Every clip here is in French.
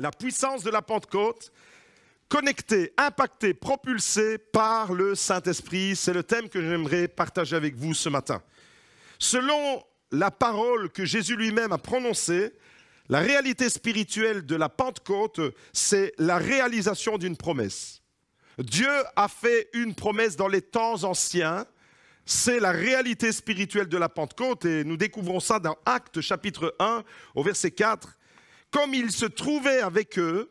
la puissance de la Pentecôte, connecté, impacté, propulsé par le Saint-Esprit. C'est le thème que j'aimerais partager avec vous ce matin. Selon la parole que Jésus lui-même a prononcée, la réalité spirituelle de la Pentecôte, c'est la réalisation d'une promesse. Dieu a fait une promesse dans les temps anciens. C'est la réalité spirituelle de la Pentecôte et nous découvrons ça dans Actes chapitre 1 au verset 4. Comme il se trouvait avec eux,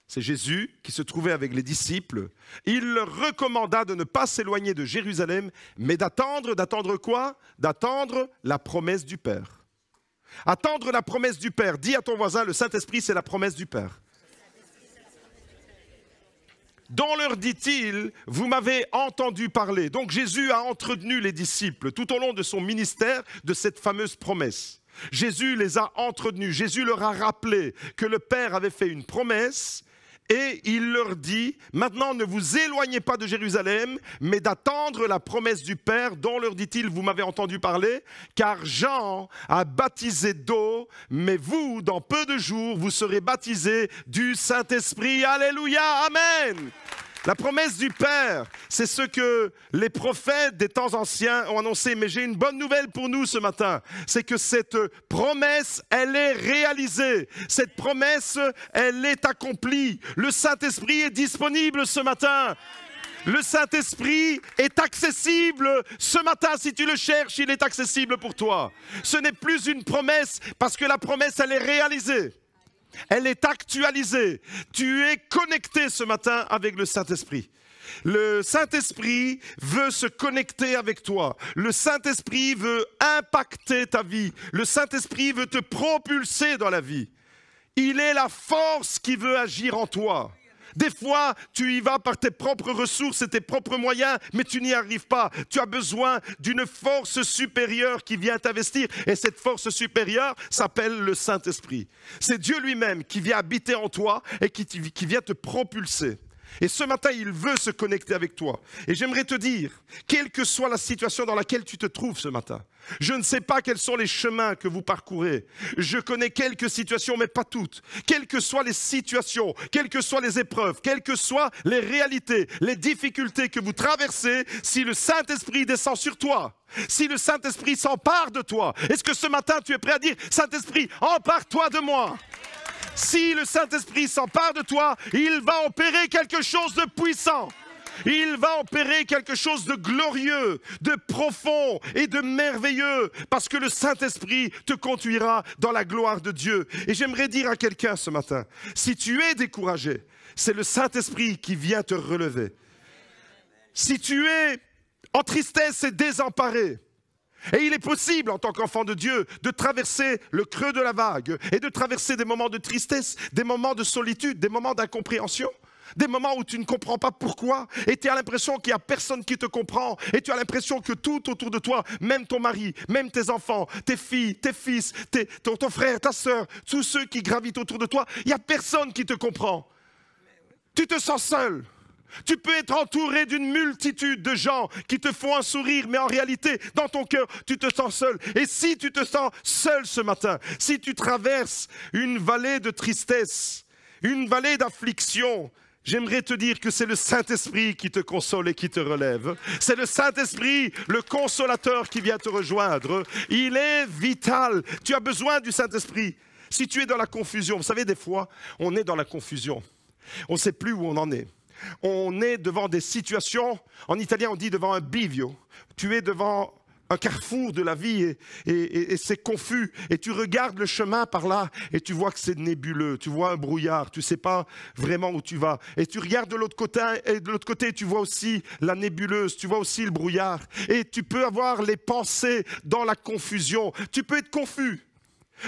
c'est Jésus qui se trouvait avec les disciples, il leur recommanda de ne pas s'éloigner de Jérusalem, mais d'attendre quoi? D'attendre la promesse du Père. Attendre la promesse du Père. Dis à ton voisin, le Saint-Esprit, c'est la promesse du Père. Dont leur dit-il, vous m'avez entendu parler. Donc Jésus a entretenu les disciples tout au long de son ministère de cette fameuse promesse. Jésus les a entretenus, Jésus leur a rappelé que le Père avait fait une promesse et il leur dit, maintenant ne vous éloignez pas de Jérusalem, mais d'attendre la promesse du Père, dont leur dit-il, vous m'avez entendu parler, car Jean a baptisé d'eau, mais vous, dans peu de jours, vous serez baptisés du Saint-Esprit. Alléluia, Amen. La promesse du Père, c'est ce que les prophètes des temps anciens ont annoncé. Mais j'ai une bonne nouvelle pour nous ce matin. C'est que cette promesse, elle est réalisée. Cette promesse, elle est accomplie. Le Saint-Esprit est disponible ce matin. Le Saint-Esprit est accessible ce matin. Si tu le cherches, il est accessible pour toi. Ce n'est plus une promesse parce que la promesse, elle est réalisée. Elle est actualisée. Tu es connecté ce matin avec le Saint-Esprit. Le Saint-Esprit veut se connecter avec toi. Le Saint-Esprit veut impacter ta vie. Le Saint-Esprit veut te propulser dans la vie. Il est la force qui veut agir en toi. Des fois, tu y vas par tes propres ressources et tes propres moyens, mais tu n'y arrives pas. Tu as besoin d'une force supérieure qui vient t'investir. Et cette force supérieure s'appelle le Saint-Esprit. C'est Dieu lui-même qui vient habiter en toi et qui vient te propulser. Et ce matin, il veut se connecter avec toi. Et j'aimerais te dire, quelle que soit la situation dans laquelle tu te trouves ce matin, je ne sais pas quels sont les chemins que vous parcourez. Je connais quelques situations, mais pas toutes. Quelles que soient les situations, quelles que soient les épreuves, quelles que soient les réalités, les difficultés que vous traversez, si le Saint-Esprit descend sur toi, si le Saint-Esprit s'empare de toi, est-ce que ce matin tu es prêt à dire, Saint-Esprit, empare-toi de moi? Si le Saint-Esprit s'empare de toi, il va opérer quelque chose de puissant. Il va opérer quelque chose de glorieux, de profond et de merveilleux, parce que le Saint-Esprit te conduira dans la gloire de Dieu. Et j'aimerais dire à quelqu'un ce matin, si tu es découragé, c'est le Saint-Esprit qui vient te relever. Si tu es en tristesse et désemparé, et il est possible, en tant qu'enfant de Dieu, de traverser le creux de la vague et de traverser des moments de tristesse, des moments de solitude, des moments d'incompréhension, des moments où tu ne comprends pas pourquoi et tu as l'impression qu'il n'y a personne qui te comprend et tu as l'impression que tout autour de toi, même ton mari, même tes enfants, tes filles, tes fils, ton frère, ta sœur, tous ceux qui gravitent autour de toi, il n'y a personne qui te comprend. Tu te sens seul. Tu peux être entouré d'une multitude de gens qui te font un sourire, mais en réalité, dans ton cœur, tu te sens seul. Et si tu te sens seul ce matin, si tu traverses une vallée de tristesse, une vallée d'affliction, j'aimerais te dire que c'est le Saint-Esprit qui te console et qui te relève. C'est le Saint-Esprit, le consolateur qui vient te rejoindre. Il est vital. Tu as besoin du Saint-Esprit. Si tu es dans la confusion, vous savez, des fois, on est dans la confusion. On ne sait plus où on en est. On est devant des situations, en italien on dit devant un bivio. Tu es devant un carrefour de la vie et c'est confus. Et tu regardes le chemin par là et tu vois que c'est nébuleux. Tu vois un brouillard, tu ne sais pas vraiment où tu vas. Et tu regardes de l'autre côté et de l'autre côté tu vois aussi la nébuleuse, tu vois aussi le brouillard. Et tu peux avoir les pensées dans la confusion. Tu peux être confus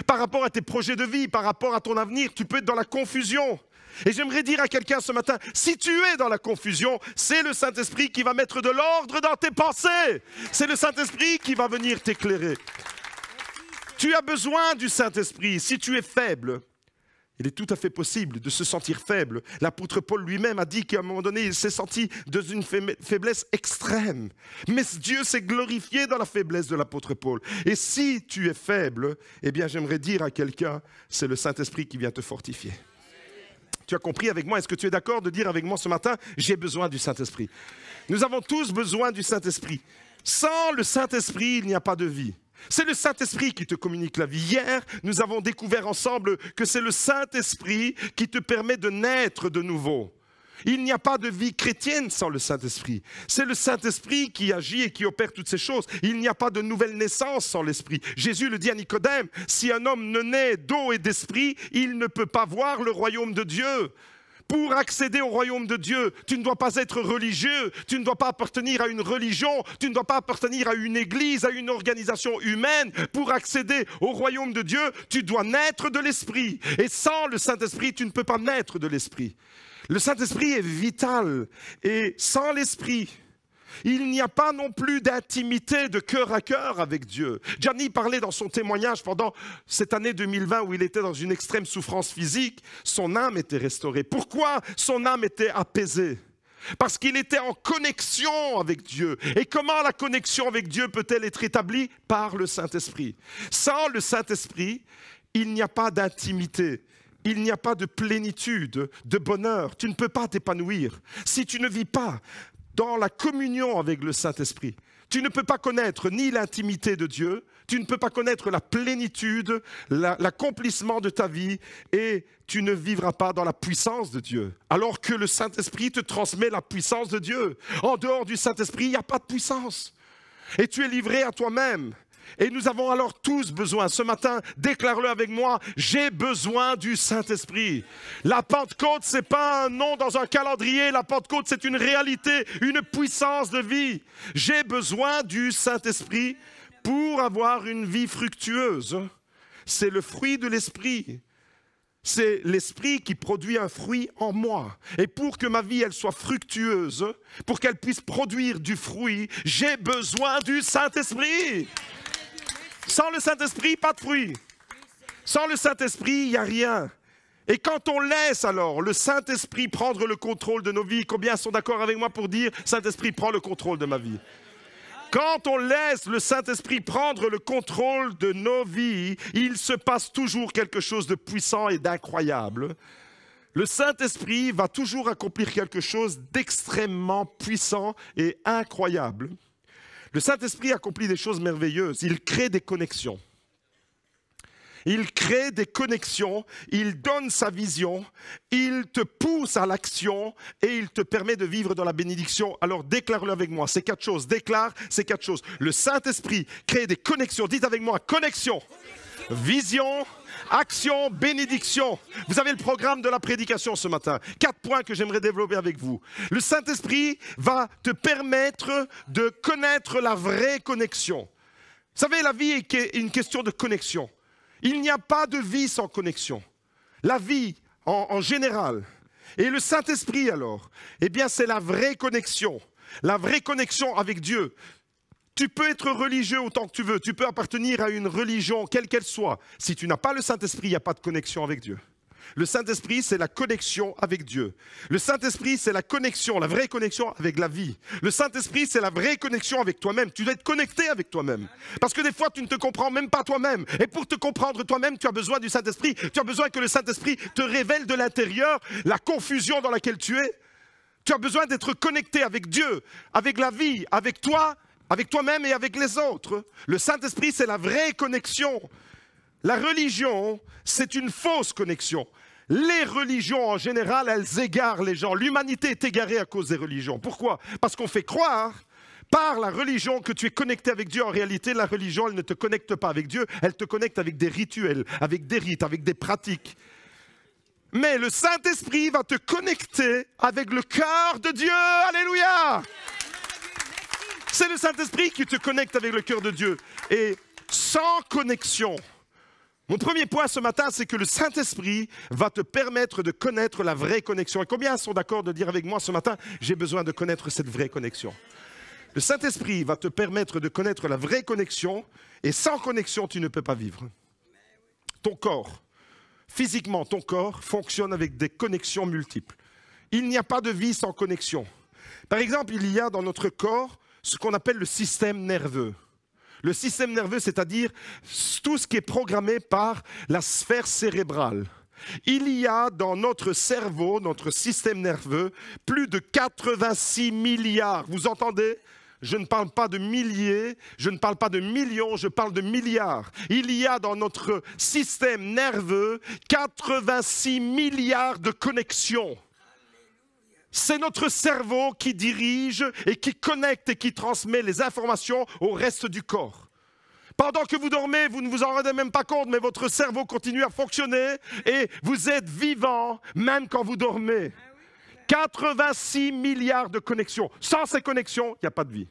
par rapport à tes projets de vie, par rapport à ton avenir. Tu peux être dans la confusion. Et j'aimerais dire à quelqu'un ce matin, si tu es dans la confusion, c'est le Saint-Esprit qui va mettre de l'ordre dans tes pensées. C'est le Saint-Esprit qui va venir t'éclairer. Tu as besoin du Saint-Esprit. Si tu es faible, il est tout à fait possible de se sentir faible. L'apôtre Paul lui-même a dit qu'à un moment donné, il s'est senti dans une faiblesse extrême. Mais Dieu s'est glorifié dans la faiblesse de l'apôtre Paul. Et si tu es faible, eh bien j'aimerais dire à quelqu'un, c'est le Saint-Esprit qui vient te fortifier. Tu as compris avec moi? Est-ce que tu es d'accord de dire avec moi ce matin, j'ai besoin du Saint-Esprit? Nous avons tous besoin du Saint-Esprit. Sans le Saint-Esprit, il n'y a pas de vie. C'est le Saint-Esprit qui te communique la vie. Hier, nous avons découvert ensemble que c'est le Saint-Esprit qui te permet de naître de nouveau. Il n'y a pas de vie chrétienne sans le Saint-Esprit. C'est le Saint-Esprit qui agit et qui opère toutes ces choses. Il n'y a pas de nouvelle naissance sans l'Esprit. Jésus le dit à Nicodème, si un homme ne naît d'eau et d'esprit, il ne peut pas voir le royaume de Dieu. Pour accéder au royaume de Dieu, tu ne dois pas être religieux, tu ne dois pas appartenir à une religion, tu ne dois pas appartenir à une église, à une organisation humaine. Pour accéder au royaume de Dieu, tu dois naître de l'Esprit. Et sans le Saint-Esprit, tu ne peux pas naître de l'Esprit. Le Saint-Esprit est vital. Et sans l'Esprit, il n'y a pas non plus d'intimité de cœur à cœur avec Dieu. Gianni parlait dans son témoignage pendant cette année 2020 où il était dans une extrême souffrance physique. Son âme était restaurée. Pourquoi son âme était apaisée? Parce qu'il était en connexion avec Dieu. Et comment la connexion avec Dieu peut-elle être établie? Par le Saint-Esprit. Sans le Saint-Esprit, il n'y a pas d'intimité. Il n'y a pas de plénitude, de bonheur. Tu ne peux pas t'épanouir. Si tu ne vis pas dans la communion avec le Saint-Esprit, tu ne peux pas connaître ni l'intimité de Dieu, tu ne peux pas connaître la plénitude, l'accomplissement de ta vie, et tu ne vivras pas dans la puissance de Dieu. Alors que le Saint-Esprit te transmet la puissance de Dieu. En dehors du Saint-Esprit, il n'y a pas de puissance. Et tu es livré à toi-même. Et nous avons alors tous besoin. Ce matin, déclare-le avec moi, j'ai besoin du Saint-Esprit. La Pentecôte, ce n'est pas un nom dans un calendrier. La Pentecôte, c'est une réalité, une puissance de vie. J'ai besoin du Saint-Esprit pour avoir une vie fructueuse. C'est le fruit de l'Esprit. C'est l'Esprit qui produit un fruit en moi. Et pour que ma vie elle soit fructueuse, pour qu'elle puisse produire du fruit, j'ai besoin du Saint-Esprit. Sans le Saint-Esprit, pas de fruit. Sans le Saint-Esprit, il n'y a rien. Et quand on laisse alors le Saint-Esprit prendre le contrôle de nos vies, combien sont d'accord avec moi pour dire « Saint-Esprit, prends le contrôle de ma vie ». Quand on laisse le Saint-Esprit prendre le contrôle de nos vies, il se passe toujours quelque chose de puissant et d'incroyable. Le Saint-Esprit va toujours accomplir quelque chose d'extrêmement puissant et incroyable. Le Saint-Esprit accomplit des choses merveilleuses. Il crée des connexions. Il crée des connexions, il donne sa vision, il te pousse à l'action et il te permet de vivre dans la bénédiction. Alors déclare-le avec moi, ces 4 choses. Déclare ces 4 choses. Le Saint-Esprit crée des connexions. Dites avec moi, connexion, vision, action, bénédiction. Vous avez le programme de la prédication ce matin. 4 points que j'aimerais développer avec vous. Le Saint-Esprit va te permettre de connaître la vraie connexion. Vous savez, la vie est une question de connexion. Il n'y a pas de vie sans connexion. La vie en général. Et le Saint-Esprit alors, eh bien c'est la vraie connexion. La vraie connexion avec Dieu. Tu peux être religieux autant que tu veux. Tu peux appartenir à une religion, quelle qu'elle soit. Si tu n'as pas le Saint-Esprit, il n'y a pas de connexion avec Dieu. Le Saint-Esprit, c'est la connexion avec Dieu. Le Saint-Esprit, c'est la connexion, la vraie connexion avec la vie. Le Saint-Esprit, c'est la vraie connexion avec toi-même. Tu dois être connecté avec toi-même. Parce que des fois, tu ne te comprends même pas toi-même. Et pour te comprendre toi-même, tu as besoin du Saint-Esprit. Tu as besoin que le Saint-Esprit te révèle de l'intérieur la confusion dans laquelle tu es. Tu as besoin d'être connecté avec Dieu, avec la vie, avec toi, avec toi-même et avec les autres. Le Saint-Esprit, c'est la vraie connexion. La religion, c'est une fausse connexion. Les religions, en général, elles égarent les gens. L'humanité est égarée à cause des religions. Pourquoi? Parce qu'on fait croire, par la religion, que tu es connecté avec Dieu. En réalité, la religion, elle ne te connecte pas avec Dieu. Elle te connecte avec des rituels, avec des rites, avec des pratiques. Mais le Saint-Esprit va te connecter avec le cœur de Dieu. Alléluia! C'est le Saint-Esprit qui te connecte avec le cœur de Dieu. Et sans connexion, mon premier point ce matin, c'est que le Saint-Esprit va te permettre de connaître la vraie connexion. Et combien sont d'accord de dire avec moi ce matin, j'ai besoin de connaître cette vraie connexion? Le Saint-Esprit va te permettre de connaître la vraie connexion, et sans connexion, tu ne peux pas vivre. Ton corps, physiquement, ton corps fonctionne avec des connexions multiples. Il n'y a pas de vie sans connexion. Par exemple, il y a dans notre corps ce qu'on appelle le système nerveux. Le système nerveux, c'est-à-dire tout ce qui est programmé par la sphère cérébrale. Il y a dans notre cerveau, notre système nerveux, plus de 86 milliards. Vous entendez ? Je ne parle pas de milliers, je ne parle pas de millions, je parle de milliards. Il y a dans notre système nerveux 86 milliards de connexions. C'est notre cerveau qui dirige et qui connecte et qui transmet les informations au reste du corps. Pendant que vous dormez, vous ne vous en rendez même pas compte, mais votre cerveau continue à fonctionner et vous êtes vivant même quand vous dormez. 86 milliards de connexions. Sans ces connexions, il n'y a pas de vie.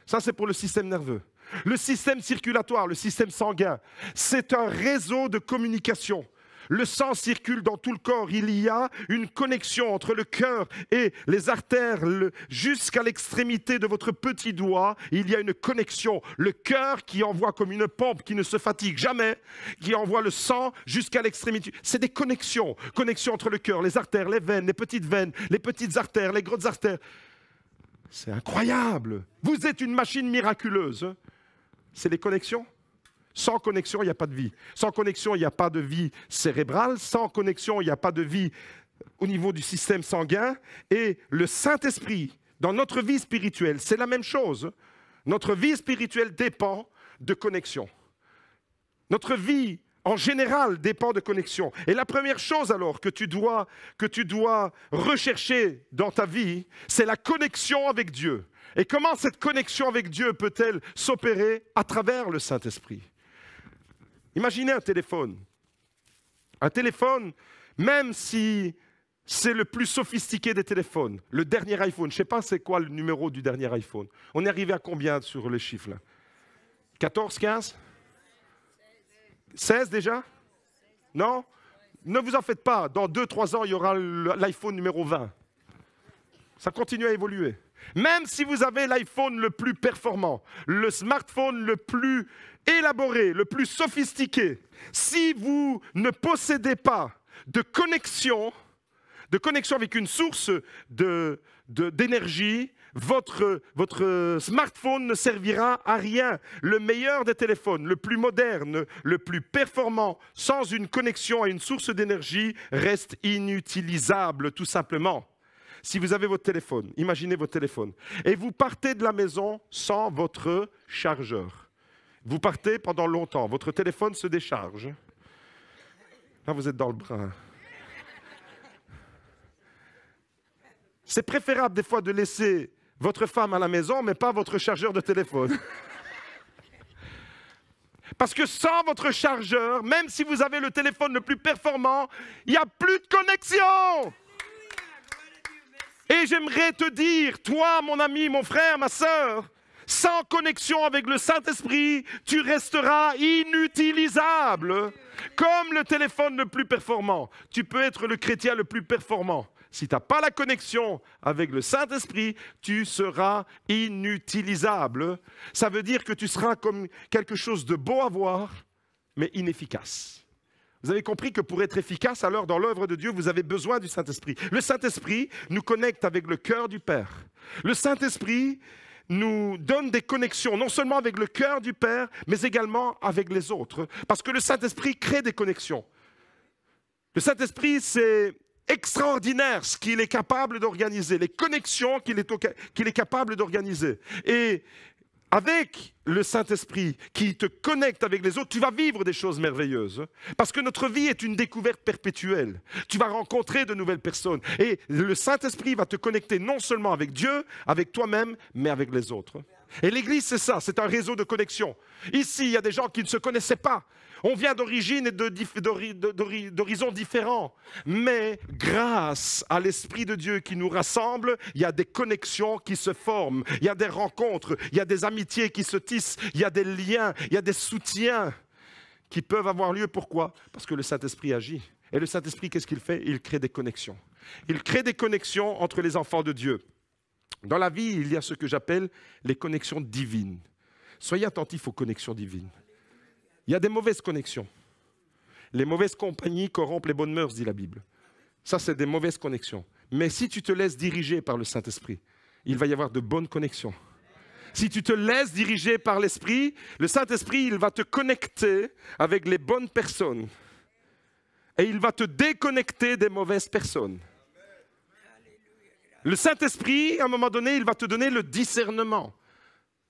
Ça, c'est pour le système nerveux. Le système circulatoire, le système sanguin, c'est un réseau de communication. Le sang circule dans tout le corps. Il y a une connexion entre le cœur et les artères jusqu'à l'extrémité de votre petit doigt. Il y a une connexion. Le cœur qui envoie comme une pompe qui ne se fatigue jamais, qui envoie le sang jusqu'à l'extrémité. C'est des connexions. Connexions entre le cœur, les artères, les veines, les petites artères, les grosses artères. C'est incroyable. Vous êtes une machine miraculeuse. C'est les connexions. Sans connexion, il n'y a pas de vie. Sans connexion, il n'y a pas de vie cérébrale. Sans connexion, il n'y a pas de vie au niveau du système sanguin. Et le Saint-Esprit, dans notre vie spirituelle, c'est la même chose. Notre vie spirituelle dépend de connexion. Notre vie, en général, dépend de connexion. Et la première chose alors que tu dois rechercher dans ta vie, c'est la connexion avec Dieu. Et comment cette connexion avec Dieu peut-elle s'opérer à travers le Saint-Esprit ? Imaginez un téléphone. Un téléphone, même si c'est le plus sophistiqué des téléphones, le dernier iPhone, je ne sais pas c'est quoi le numéro du dernier iPhone. On est arrivé à combien sur les chiffres là ? 14, 15 ? 16 déjà ? Non ? Ne vous en faites pas. Dans 2-3 ans, il y aura l'iPhone numéro 20. Ça continue à évoluer. Même si vous avez l'iPhone le plus performant, le smartphone le plus élaboré, le plus sophistiqué, si vous ne possédez pas de connexion avec une source d'énergie, votre smartphone ne servira à rien. Le meilleur des téléphones, le plus moderne, le plus performant, sans une connexion à une source d'énergie, reste inutilisable tout simplement. Si vous avez votre téléphone, imaginez votre téléphone, et vous partez de la maison sans votre chargeur. Vous partez pendant longtemps, votre téléphone se décharge. Là, vous êtes dans le brin. C'est préférable des fois de laisser votre femme à la maison, mais pas votre chargeur de téléphone. Parce que sans votre chargeur, même si vous avez le téléphone le plus performant, il n'y a plus de connexion. Et j'aimerais te dire, toi, mon ami, mon frère, ma sœur, sans connexion avec le Saint-Esprit, tu resteras inutilisable. Comme le téléphone le plus performant. Tu peux être le chrétien le plus performant. Si tu n'as pas la connexion avec le Saint-Esprit, tu seras inutilisable. Ça veut dire que tu seras comme quelque chose de beau à voir, mais inefficace. Vous avez compris que pour être efficace, alors dans l'œuvre de Dieu, vous avez besoin du Saint-Esprit. Le Saint-Esprit nous connecte avec le cœur du Père. Le Saint-Esprit nous donne des connexions, non seulement avec le cœur du Père, mais également avec les autres. Parce que le Saint-Esprit crée des connexions. Le Saint-Esprit, c'est extraordinaire ce qu'il est capable d'organiser, les connexions qu'il est capable d'organiser. Et avec le Saint-Esprit qui te connecte avec les autres, tu vas vivre des choses merveilleuses. Parce que notre vie est une découverte perpétuelle. Tu vas rencontrer de nouvelles personnes. Et le Saint-Esprit va te connecter non seulement avec Dieu, avec toi-même, mais avec les autres. Et l'Église, c'est ça, c'est un réseau de connexion. Ici, il y a des gens qui ne se connaissaient pas. On vient d'origines et d'horizons différents. Mais grâce à l'Esprit de Dieu qui nous rassemble, il y a des connexions qui se forment. Il y a des rencontres, il y a des amitiés qui se tissent, il y a des liens, il y a des soutiens qui peuvent avoir lieu. Pourquoi ? Parce que le Saint-Esprit agit. Et le Saint-Esprit, qu'est-ce qu'il fait ? Il crée des connexions. Il crée des connexions entre les enfants de Dieu. Dans la vie, il y a ce que j'appelle les connexions divines. Soyez attentifs aux connexions divines. Il y a des mauvaises connexions. Les mauvaises compagnies corrompent les bonnes mœurs, dit la Bible. Ça, c'est des mauvaises connexions. Mais si tu te laisses diriger par le Saint-Esprit, il va y avoir de bonnes connexions. Si tu te laisses diriger par l'Esprit, le Saint-Esprit, il va te connecter avec les bonnes personnes, et il va te déconnecter des mauvaises personnes. Le Saint-Esprit, à un moment donné, il va te donner le discernement.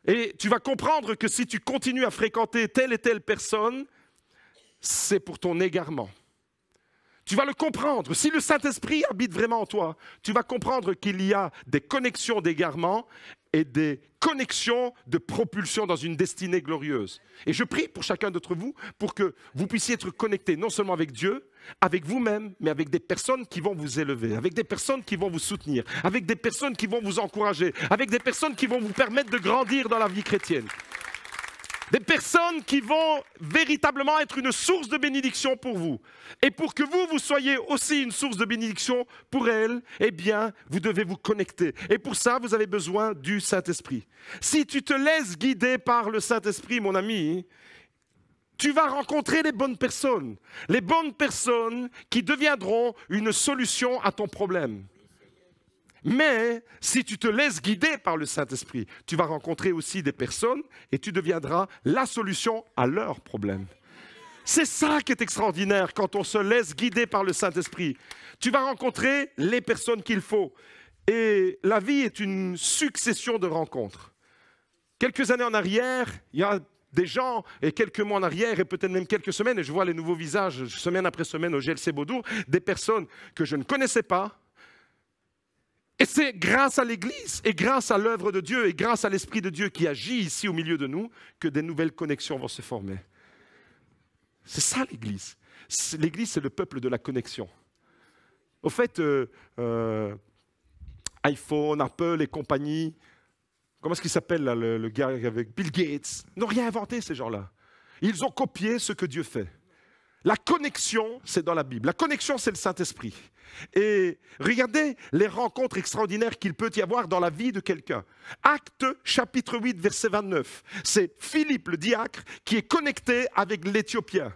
Et tu vas comprendre que si tu continues à fréquenter telle et telle personne, c'est pour ton égarement. Tu vas le comprendre. Si le Saint-Esprit habite vraiment en toi, tu vas comprendre qu'il y a des connexions d'égarement et des connexions de propulsion dans une destinée glorieuse. Et je prie pour chacun d'entre vous pour que vous puissiez être connectés non seulement avec Dieu, avec vous-même, mais avec des personnes qui vont vous élever, avec des personnes qui vont vous soutenir, avec des personnes qui vont vous encourager, avec des personnes qui vont vous permettre de grandir dans la vie chrétienne. Des personnes qui vont véritablement être une source de bénédiction pour vous. Et pour que vous soyez aussi une source de bénédiction pour elles, eh bien, vous devez vous connecter. Et pour ça, vous avez besoin du Saint-Esprit. Si tu te laisses guider par le Saint-Esprit, mon ami, tu vas rencontrer les bonnes personnes qui deviendront une solution à ton problème. Mais si tu te laisses guider par le Saint-Esprit, tu vas rencontrer aussi des personnes et tu deviendras la solution à leurs problèmes. C'est ça qui est extraordinaire quand on se laisse guider par le Saint-Esprit. Tu vas rencontrer les personnes qu'il faut. Et la vie est une succession de rencontres. Quelques années en arrière, il y a des gens, et quelques mois en arrière, et peut-être même quelques semaines, et je vois les nouveaux visages semaine après semaine au GLC Beaudour, des personnes que je ne connaissais pas. Et c'est grâce à l'Église, et grâce à l'œuvre de Dieu, et grâce à l'Esprit de Dieu qui agit ici au milieu de nous, que des nouvelles connexions vont se former. C'est ça l'Église. L'Église, c'est le peuple de la connexion. Au fait, iPhone, Apple et compagnie, comment est-ce qu'il s'appelle là, le gars avec Bill Gates, n'ont rien inventé ces gens-là. Ils ont copié ce que Dieu fait. La connexion, c'est dans la Bible. La connexion, c'est le Saint-Esprit. Et regardez les rencontres extraordinaires qu'il peut y avoir dans la vie de quelqu'un. Acte chapitre 8, verset 29. C'est Philippe, le diacre, qui est connecté avec l'Éthiopien.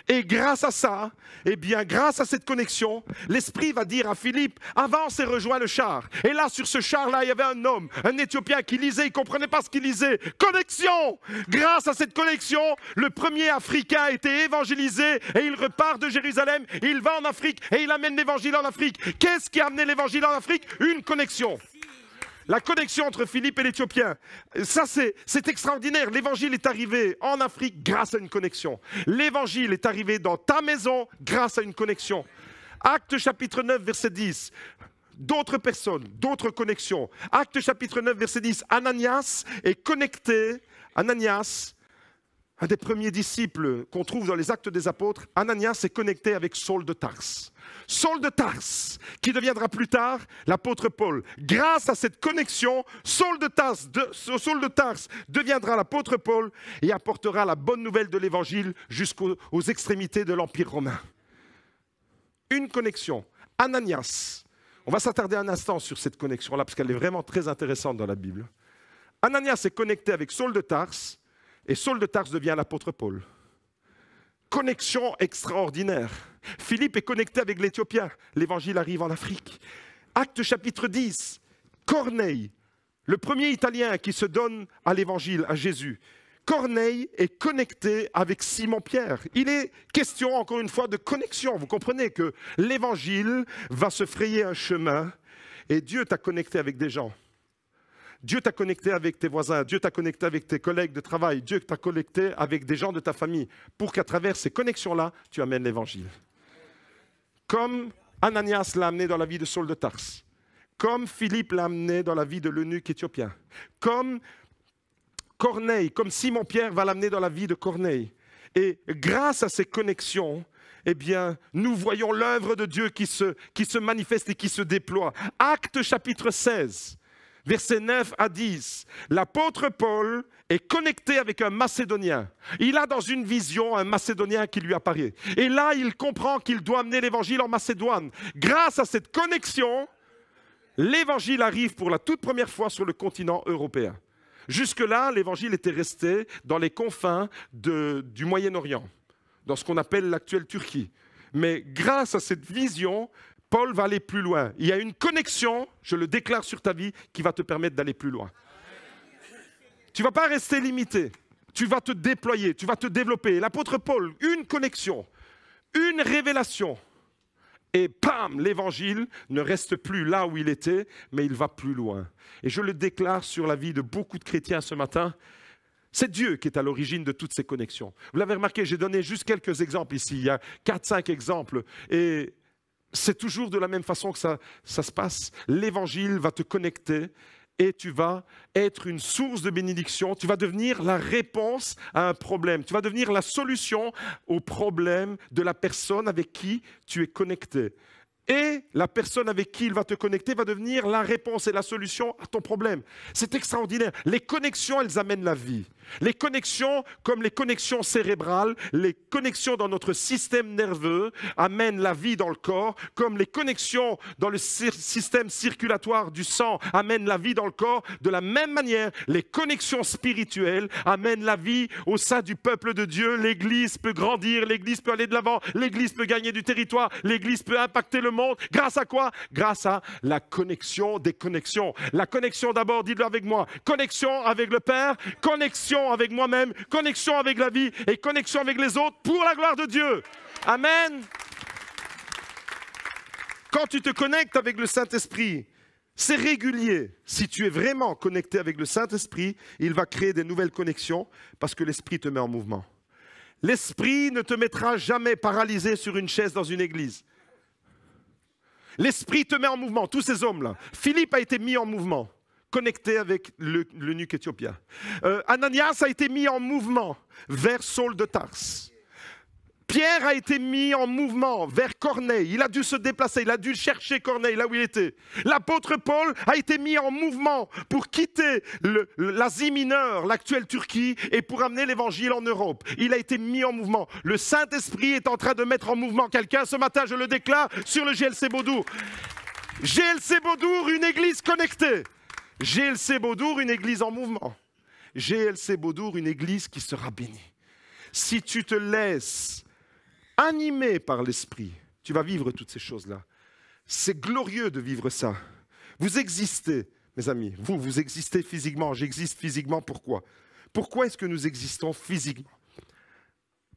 Et grâce à ça, eh bien, grâce à cette connexion, l'Esprit va dire à Philippe, avance et rejoins le char. Et là, sur ce char-là, il y avait un homme, un Éthiopien qui lisait, il ne comprenait pas ce qu'il lisait. Connexion! Grâce à cette connexion, le premier Africain a été évangélisé et il repart de Jérusalem, il va en Afrique et il amène l'Évangile en Afrique. Qu'est-ce qui a amené l'Évangile en Afrique? Une connexion. La connexion entre Philippe et l'Éthiopien, ça c'est extraordinaire. L'Évangile est arrivé en Afrique grâce à une connexion. L'Évangile est arrivé dans ta maison grâce à une connexion. Acte chapitre 9, verset 10. D'autres personnes, d'autres connexions. Acte chapitre 9, verset 10. Ananias est connecté. Ananias, un des premiers disciples qu'on trouve dans les Actes des Apôtres, Ananias est connecté avec Saul de Tarse. Saul de Tarse, qui deviendra plus tard l'apôtre Paul. Grâce à cette connexion, Saul de Tarse deviendra l'apôtre Paul et apportera la bonne nouvelle de l'Évangile jusqu'aux extrémités de l'Empire romain. Une connexion. Ananias. On va s'attarder un instant sur cette connexion-là parce qu'elle est vraiment très intéressante dans la Bible. Ananias est connecté avec Saul de Tarse et Saul de Tarse devient l'apôtre Paul. Connexion extraordinaire. Philippe est connecté avec l'Éthiopien. L'Évangile arrive en Afrique. Acte chapitre 10. Corneille, le premier Italien qui se donne à l'Évangile, à Jésus. Corneille est connecté avec Simon-Pierre. Il est question, encore une fois, de connexion. Vous comprenez que l'Évangile va se frayer un chemin et Dieu t'a connecté avec des gens. Dieu t'a connecté avec tes voisins, Dieu t'a connecté avec tes collègues de travail, Dieu t'a connecté avec des gens de ta famille, pour qu'à travers ces connexions-là, tu amènes l'Évangile. Comme Ananias l'a amené dans la vie de Saul de Tarse, comme Philippe l'a amené dans la vie de l'eunuque éthiopien, comme Corneille, comme Simon-Pierre va l'amener dans la vie de Corneille. Et grâce à ces connexions, eh bien, nous voyons l'œuvre de Dieu qui se manifeste et qui se déploie. Acte chapitre 16. Versets 9 à 10, l'apôtre Paul est connecté avec un Macédonien. Il a dans une vision un Macédonien qui lui apparaît. Et là, il comprend qu'il doit amener l'Évangile en Macédoine. Grâce à cette connexion, l'Évangile arrive pour la toute première fois sur le continent européen. Jusque-là, l'Évangile était resté dans les confins du Moyen-Orient, dans ce qu'on appelle l'actuelle Turquie. Mais grâce à cette vision, Paul va aller plus loin. Il y a une connexion, je le déclare sur ta vie, qui va te permettre d'aller plus loin. Tu ne vas pas rester limité. Tu vas te déployer, tu vas te développer. L'apôtre Paul, une connexion. Une révélation. Et bam, l'évangile ne reste plus là où il était, mais il va plus loin. Et je le déclare sur la vie de beaucoup de chrétiens ce matin. C'est Dieu qui est à l'origine de toutes ces connexions. Vous l'avez remarqué, j'ai donné juste quelques exemples ici. Il y a 4-5 exemples. Et c'est toujours de la même façon que ça se passe. L'évangile va te connecter et tu vas être une source de bénédiction. Tu vas devenir la réponse à un problème. Tu vas devenir la solution au problème de la personne avec qui tu es connecté. Et la personne avec qui il va te connecter va devenir la réponse et la solution à ton problème. C'est extraordinaire. Les connexions, elles amènent la vie. Les connexions, comme les connexions cérébrales, les connexions dans notre système nerveux amènent la vie dans le corps, comme les connexions dans le système circulatoire du sang amènent la vie dans le corps. De la même manière, les connexions spirituelles amènent la vie au sein du peuple de Dieu. L'Église peut grandir, l'Église peut aller de l'avant, l'Église peut gagner du territoire, l'Église peut impacter le monde. Grâce à quoi? Grâce à la connexion des connexions. La connexion d'abord, dites-le avec moi, connexion avec le Père, connexion avec moi-même, connexion avec la vie et connexion avec les autres pour la gloire de Dieu. Amen. Quand tu te connectes avec le Saint-Esprit, c'est régulier. Si tu es vraiment connecté avec le Saint-Esprit, il va créer des nouvelles connexions parce que l'Esprit te met en mouvement. L'Esprit ne te mettra jamais paralysé sur une chaise dans une église. L'Esprit te met en mouvement, tous ces hommes-là. Philippe a été mis en mouvement, connecté avec l'eunuque éthiopien. Ananias a été mis en mouvement vers Saul de Tarse. Pierre a été mis en mouvement vers Corneille. Il a dû se déplacer, il a dû chercher Corneille là où il était. L'apôtre Paul a été mis en mouvement pour quitter l'Asie mineure, l'actuelle Turquie, et pour amener l'évangile en Europe. Il a été mis en mouvement. Le Saint-Esprit est en train de mettre en mouvement quelqu'un. Ce matin, je le déclare sur le GLC Beaudour. GLC Beaudour, une église connectée. GLC Beaudour, une église en mouvement. GLC Beaudour, une église qui sera bénie. Si tu te laisses animé par l'Esprit, tu vas vivre toutes ces choses-là. C'est glorieux de vivre ça. Vous existez, mes amis. Vous existez physiquement. J'existe physiquement. Pourquoi? Pourquoi est-ce que nous existons physiquement?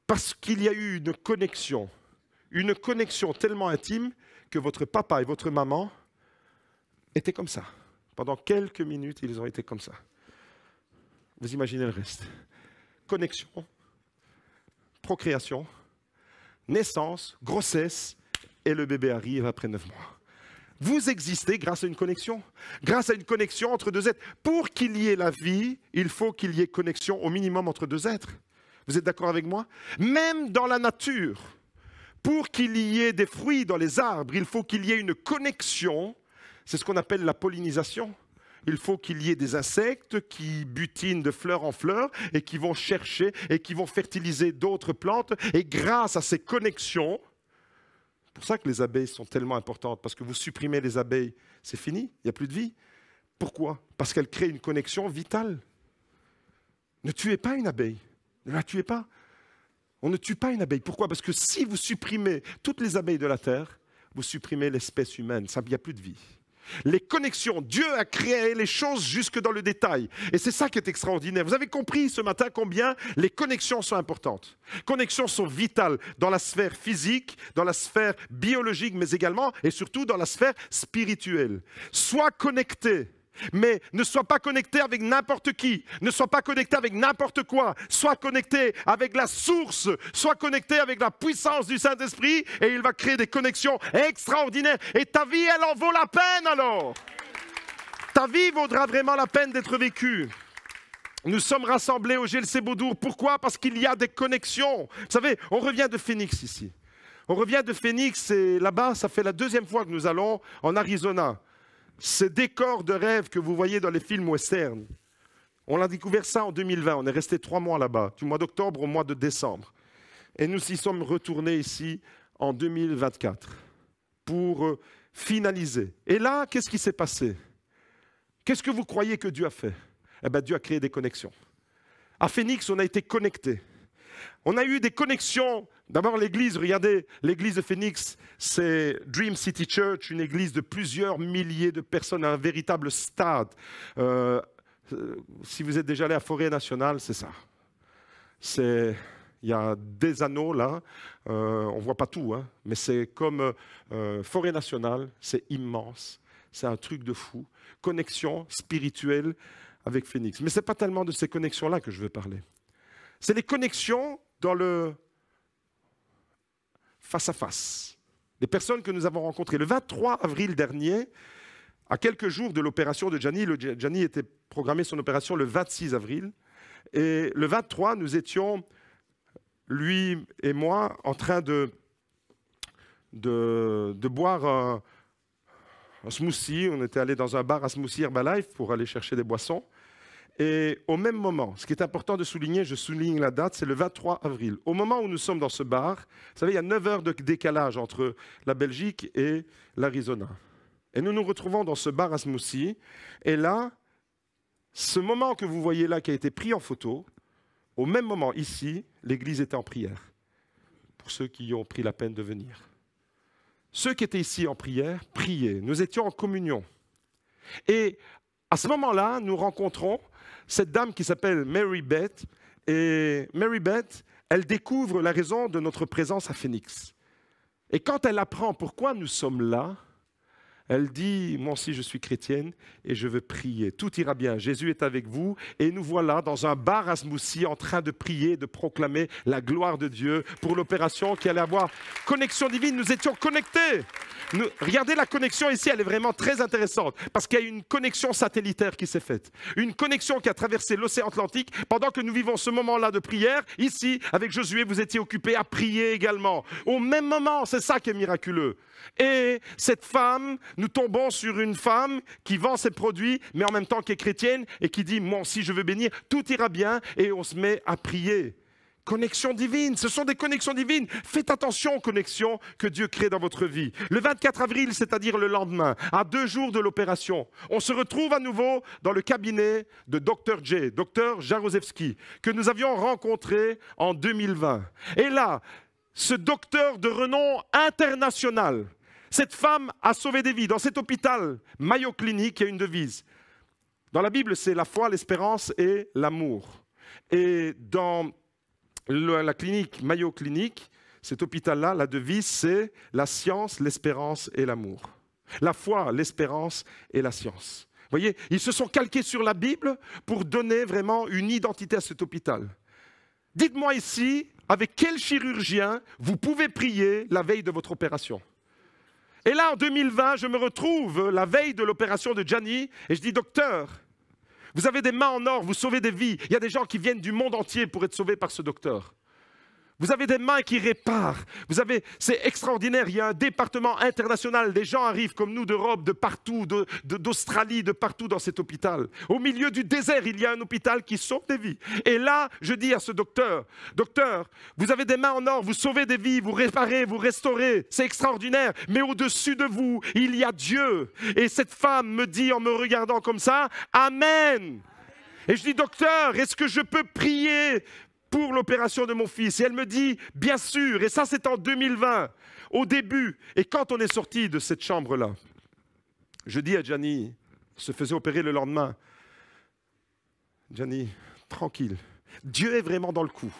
Parce qu'il y a eu une connexion tellement intime que votre papa et votre maman étaient comme ça. Pendant quelques minutes, ils ont été comme ça. Vous imaginez le reste. Connexion, procréation, naissance, grossesse, et le bébé arrive après 9 mois. Vous existez grâce à une connexion entre deux êtres. Pour qu'il y ait la vie, il faut qu'il y ait connexion au minimum entre deux êtres. Vous êtes d'accord avec moi? Même dans la nature, pour qu'il y ait des fruits dans les arbres, il faut qu'il y ait une connexion. C'est ce qu'on appelle la pollinisation. Il faut qu'il y ait des insectes qui butinent de fleur en fleur et qui vont chercher et qui vont fertiliser d'autres plantes. Et grâce à ces connexions, c'est pour ça que les abeilles sont tellement importantes, parce que vous supprimez les abeilles, c'est fini, il n'y a plus de vie. Pourquoi? Parce qu'elles créent une connexion vitale. Ne tuez pas une abeille, ne la tuez pas. On ne tue pas une abeille. Pourquoi? Parce que si vous supprimez toutes les abeilles de la terre, vous supprimez l'espèce humaine, il n'y a plus de vie. Les connexions, Dieu a créé les choses jusque dans le détail. Et c'est ça qui est extraordinaire. Vous avez compris ce matin combien les connexions sont importantes. Les connexions sont vitales dans la sphère physique, dans la sphère biologique, mais également et surtout dans la sphère spirituelle. Sois connecté. Mais ne sois pas connecté avec n'importe qui, ne sois pas connecté avec n'importe quoi, sois connecté avec la source, sois connecté avec la puissance du Saint-Esprit et il va créer des connexions extraordinaires. Et ta vie, elle en vaut la peine alors. Ta vie vaudra vraiment la peine d'être vécue. Nous sommes rassemblés au GLC Beaudour. Pourquoi? Parce qu'il y a des connexions. Vous savez, on revient de Phoenix ici. On revient de Phoenix et là-bas, ça fait la 2e fois que nous allons en Arizona. Ces décors de rêve que vous voyez dans les films western, on a découvert ça en 2020, on est resté 3 mois là-bas, du mois d'octobre au mois de décembre. Et nous y sommes retournés ici en 2024 pour finaliser. Et là, qu'est-ce qui s'est passé? Qu'est-ce que vous croyez que Dieu a fait? Eh bien, Dieu a créé des connexions. À Phoenix, on a été connectés. On a eu des connexions. D'abord, l'église, regardez, l'église de Phoenix, c'est Dream City Church, une église de plusieurs milliers de personnes, un véritable stade. Si vous êtes déjà allé à Forêt Nationale, c'est ça. Il y a des anneaux là, on ne voit pas tout, hein, mais c'est comme forêt nationale, c'est immense, c'est un truc de fou. Connexion spirituelle avec Phoenix. Mais ce n'est pas tellement de ces connexions-là que je veux parler. C'est les connexions dans le face-à-face. Les personnes que nous avons rencontrées. Le 23 avril dernier, à quelques jours de l'opération de Gianni, Gianni était programmé son opération le 26 avril, et le 23, nous étions, lui et moi, en train de boire un smoothie. On était allé dans un bar à smoothie Herbalife pour aller chercher des boissons. Et au même moment, ce qui est important de souligner, je souligne la date, c'est le 23 avril. Au moment où nous sommes dans ce bar, vous savez, il y a 9 heures de décalage entre la Belgique et l'Arizona. Et nous nous retrouvons dans ce bar à smoothie. Et là, ce moment que vous voyez là, qui a été pris en photo, au même moment, ici, l'église était en prière. Pour ceux qui ont pris la peine de venir. Ceux qui étaient ici en prière, priaient. Nous étions en communion. Et à ce moment-là, nous rencontrons cette dame qui s'appelle Mary Beth. Et Mary Beth, elle découvre la raison de notre présence à Phoenix. Et quand elle apprend pourquoi nous sommes là, elle dit, moi aussi je suis chrétienne et je veux prier. Tout ira bien, Jésus est avec vous et nous voilà dans un bar à smoothie en train de prier, de proclamer la gloire de Dieu pour l'opération qui allait avoir connexion divine. Nous étions connectés. Regardez la connexion ici, elle est vraiment très intéressante parce qu'il y a une connexion satellitaire qui s'est faite. Une connexion qui a traversé l'océan Atlantique pendant que nous vivons ce moment-là de prière. Ici, avec Josué, vous étiez occupés à prier également. Au même moment, c'est ça qui est miraculeux. Et cette femme, nous tombons sur une femme qui vend ses produits, mais en même temps qui est chrétienne et qui dit, moi aussi je veux bénir, tout ira bien, et on se met à prier. Connexion divine, ce sont des connexions divines. Faites attention aux connexions que Dieu crée dans votre vie. Le 24 avril, c'est-à-dire le lendemain, à 2 jours de l'opération, on se retrouve à nouveau dans le cabinet de Dr. J, Dr. Jaruzelski, que nous avions rencontré en 2020. Et là, ce docteur de renom international, cette femme a sauvé des vies. Dans cet hôpital, Mayo Clinic, il y a une devise. Dans la Bible, c'est la foi, l'espérance et l'amour. Et dans la clinique Mayo Clinic, cet hôpital-là, la devise, c'est la science, l'espérance et l'amour. La foi, l'espérance et la science. Vous voyez, ils se sont calqués sur la Bible pour donner vraiment une identité à cet hôpital. Dites-moi ici, avec quel chirurgien vous pouvez prier la veille de votre opération? Et là, en 2020, je me retrouve la veille de l'opération de Gianni et je dis, docteur, vous avez des mains en or, vous sauvez des vies. Il y a des gens qui viennent du monde entier pour être sauvés par ce docteur. Vous avez des mains qui réparent. C'est extraordinaire. Il y a un département international. Des gens arrivent comme nous d'Europe, de partout, d'Australie, de partout dans cet hôpital. Au milieu du désert, il y a un hôpital qui sauve des vies. Et là, je dis à ce docteur, docteur, vous avez des mains en or, vous sauvez des vies, vous réparez, vous restaurez. C'est extraordinaire. Mais au-dessus de vous, il y a Dieu. Et cette femme me dit en me regardant comme ça, Amen. Et je dis, docteur, est-ce que je peux prier pour l'opération de mon fils? Et elle me dit, bien sûr, et ça c'est en 2020, au début. Et quand on est sorti de cette chambre-là, je dis à Gianni, il se faisait opérer le lendemain, Gianni, tranquille, Dieu est vraiment dans le coup.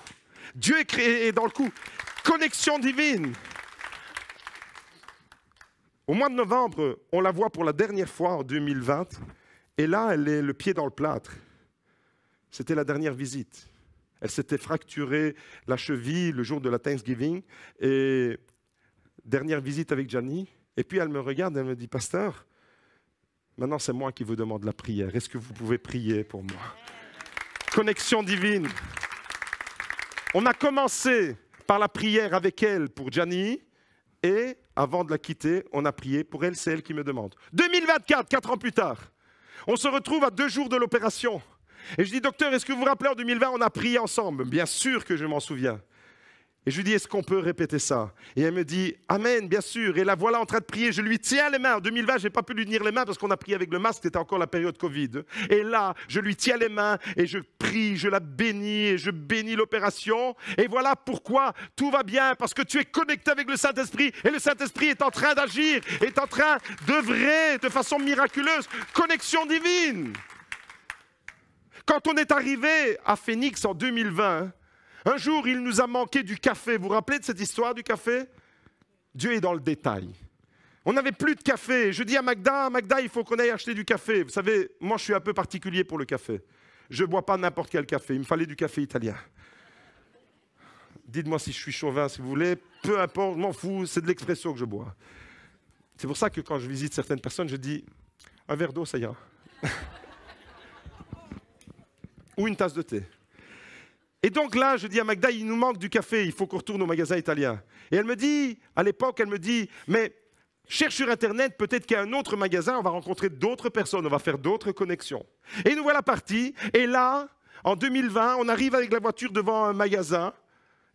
Dieu est dans le coup. Connexion divine. Au mois de novembre, on la voit pour la dernière fois en 2020, et là, elle est le pied dans le plâtre. C'était la dernière visite. Elle s'était fracturée la cheville le jour de la Thanksgiving. Et dernière visite avec Gianni. Et puis elle me regarde et elle me dit, pasteur, maintenant c'est moi qui vous demande la prière. Est-ce que vous pouvez prier pour moi? Connexion divine. On a commencé par la prière avec elle pour Gianni. Et avant de la quitter, on a prié pour elle. C'est elle qui me demande. 2024, 4 ans plus tard, on se retrouve à 2 jours de l'opération. Et je dis, docteur, est-ce que vous vous rappelez, en 2020, on a prié ensemble? Bien sûr que je m'en souviens. Et je lui dis, est-ce qu'on peut répéter ça? Et elle me dit, Amen, bien sûr. Et la voilà en train de prier. Je lui tiens les mains. En 2020, je n'ai pas pu lui tenir les mains parce qu'on a prié avec le masque. C'était encore la période Covid. Et là, je lui tiens les mains et je prie, je la bénis et je bénis l'opération. Et voilà pourquoi tout va bien. Parce que tu es connecté avec le Saint-Esprit. Et le Saint-Esprit est en train d'agir, est en train d'œuvrer de façon miraculeuse. Connexion divine. Quand on est arrivé à Phoenix en 2020, Un jour, il nous a manqué du café. Vous vous rappelez de cette histoire du café? Dieu est dans le détail. On n'avait plus de café. Je dis à Magda, Magda, il faut qu'on aille acheter du café. Vous savez, moi, je suis un peu particulier pour le café. Je ne bois pas n'importe quel café. Il me fallait du café italien. Dites-moi si je suis chauvin, si vous voulez. Peu importe, je m'en fous. C'est de l'expresso que je bois. C'est pour ça que quand je visite certaines personnes, je dis un verre d'eau, ça ira. Ou une tasse de thé. Et donc là, je dis à Magda, il nous manque du café, il faut qu'on retourne au magasin italien. Et elle me dit, à l'époque, elle me dit, mais cherche sur Internet, peut-être qu'il y a un autre magasin, on va rencontrer d'autres personnes, on va faire d'autres connexions. Et nous voilà partis. Et là, en 2020, on arrive avec la voiture devant un magasin.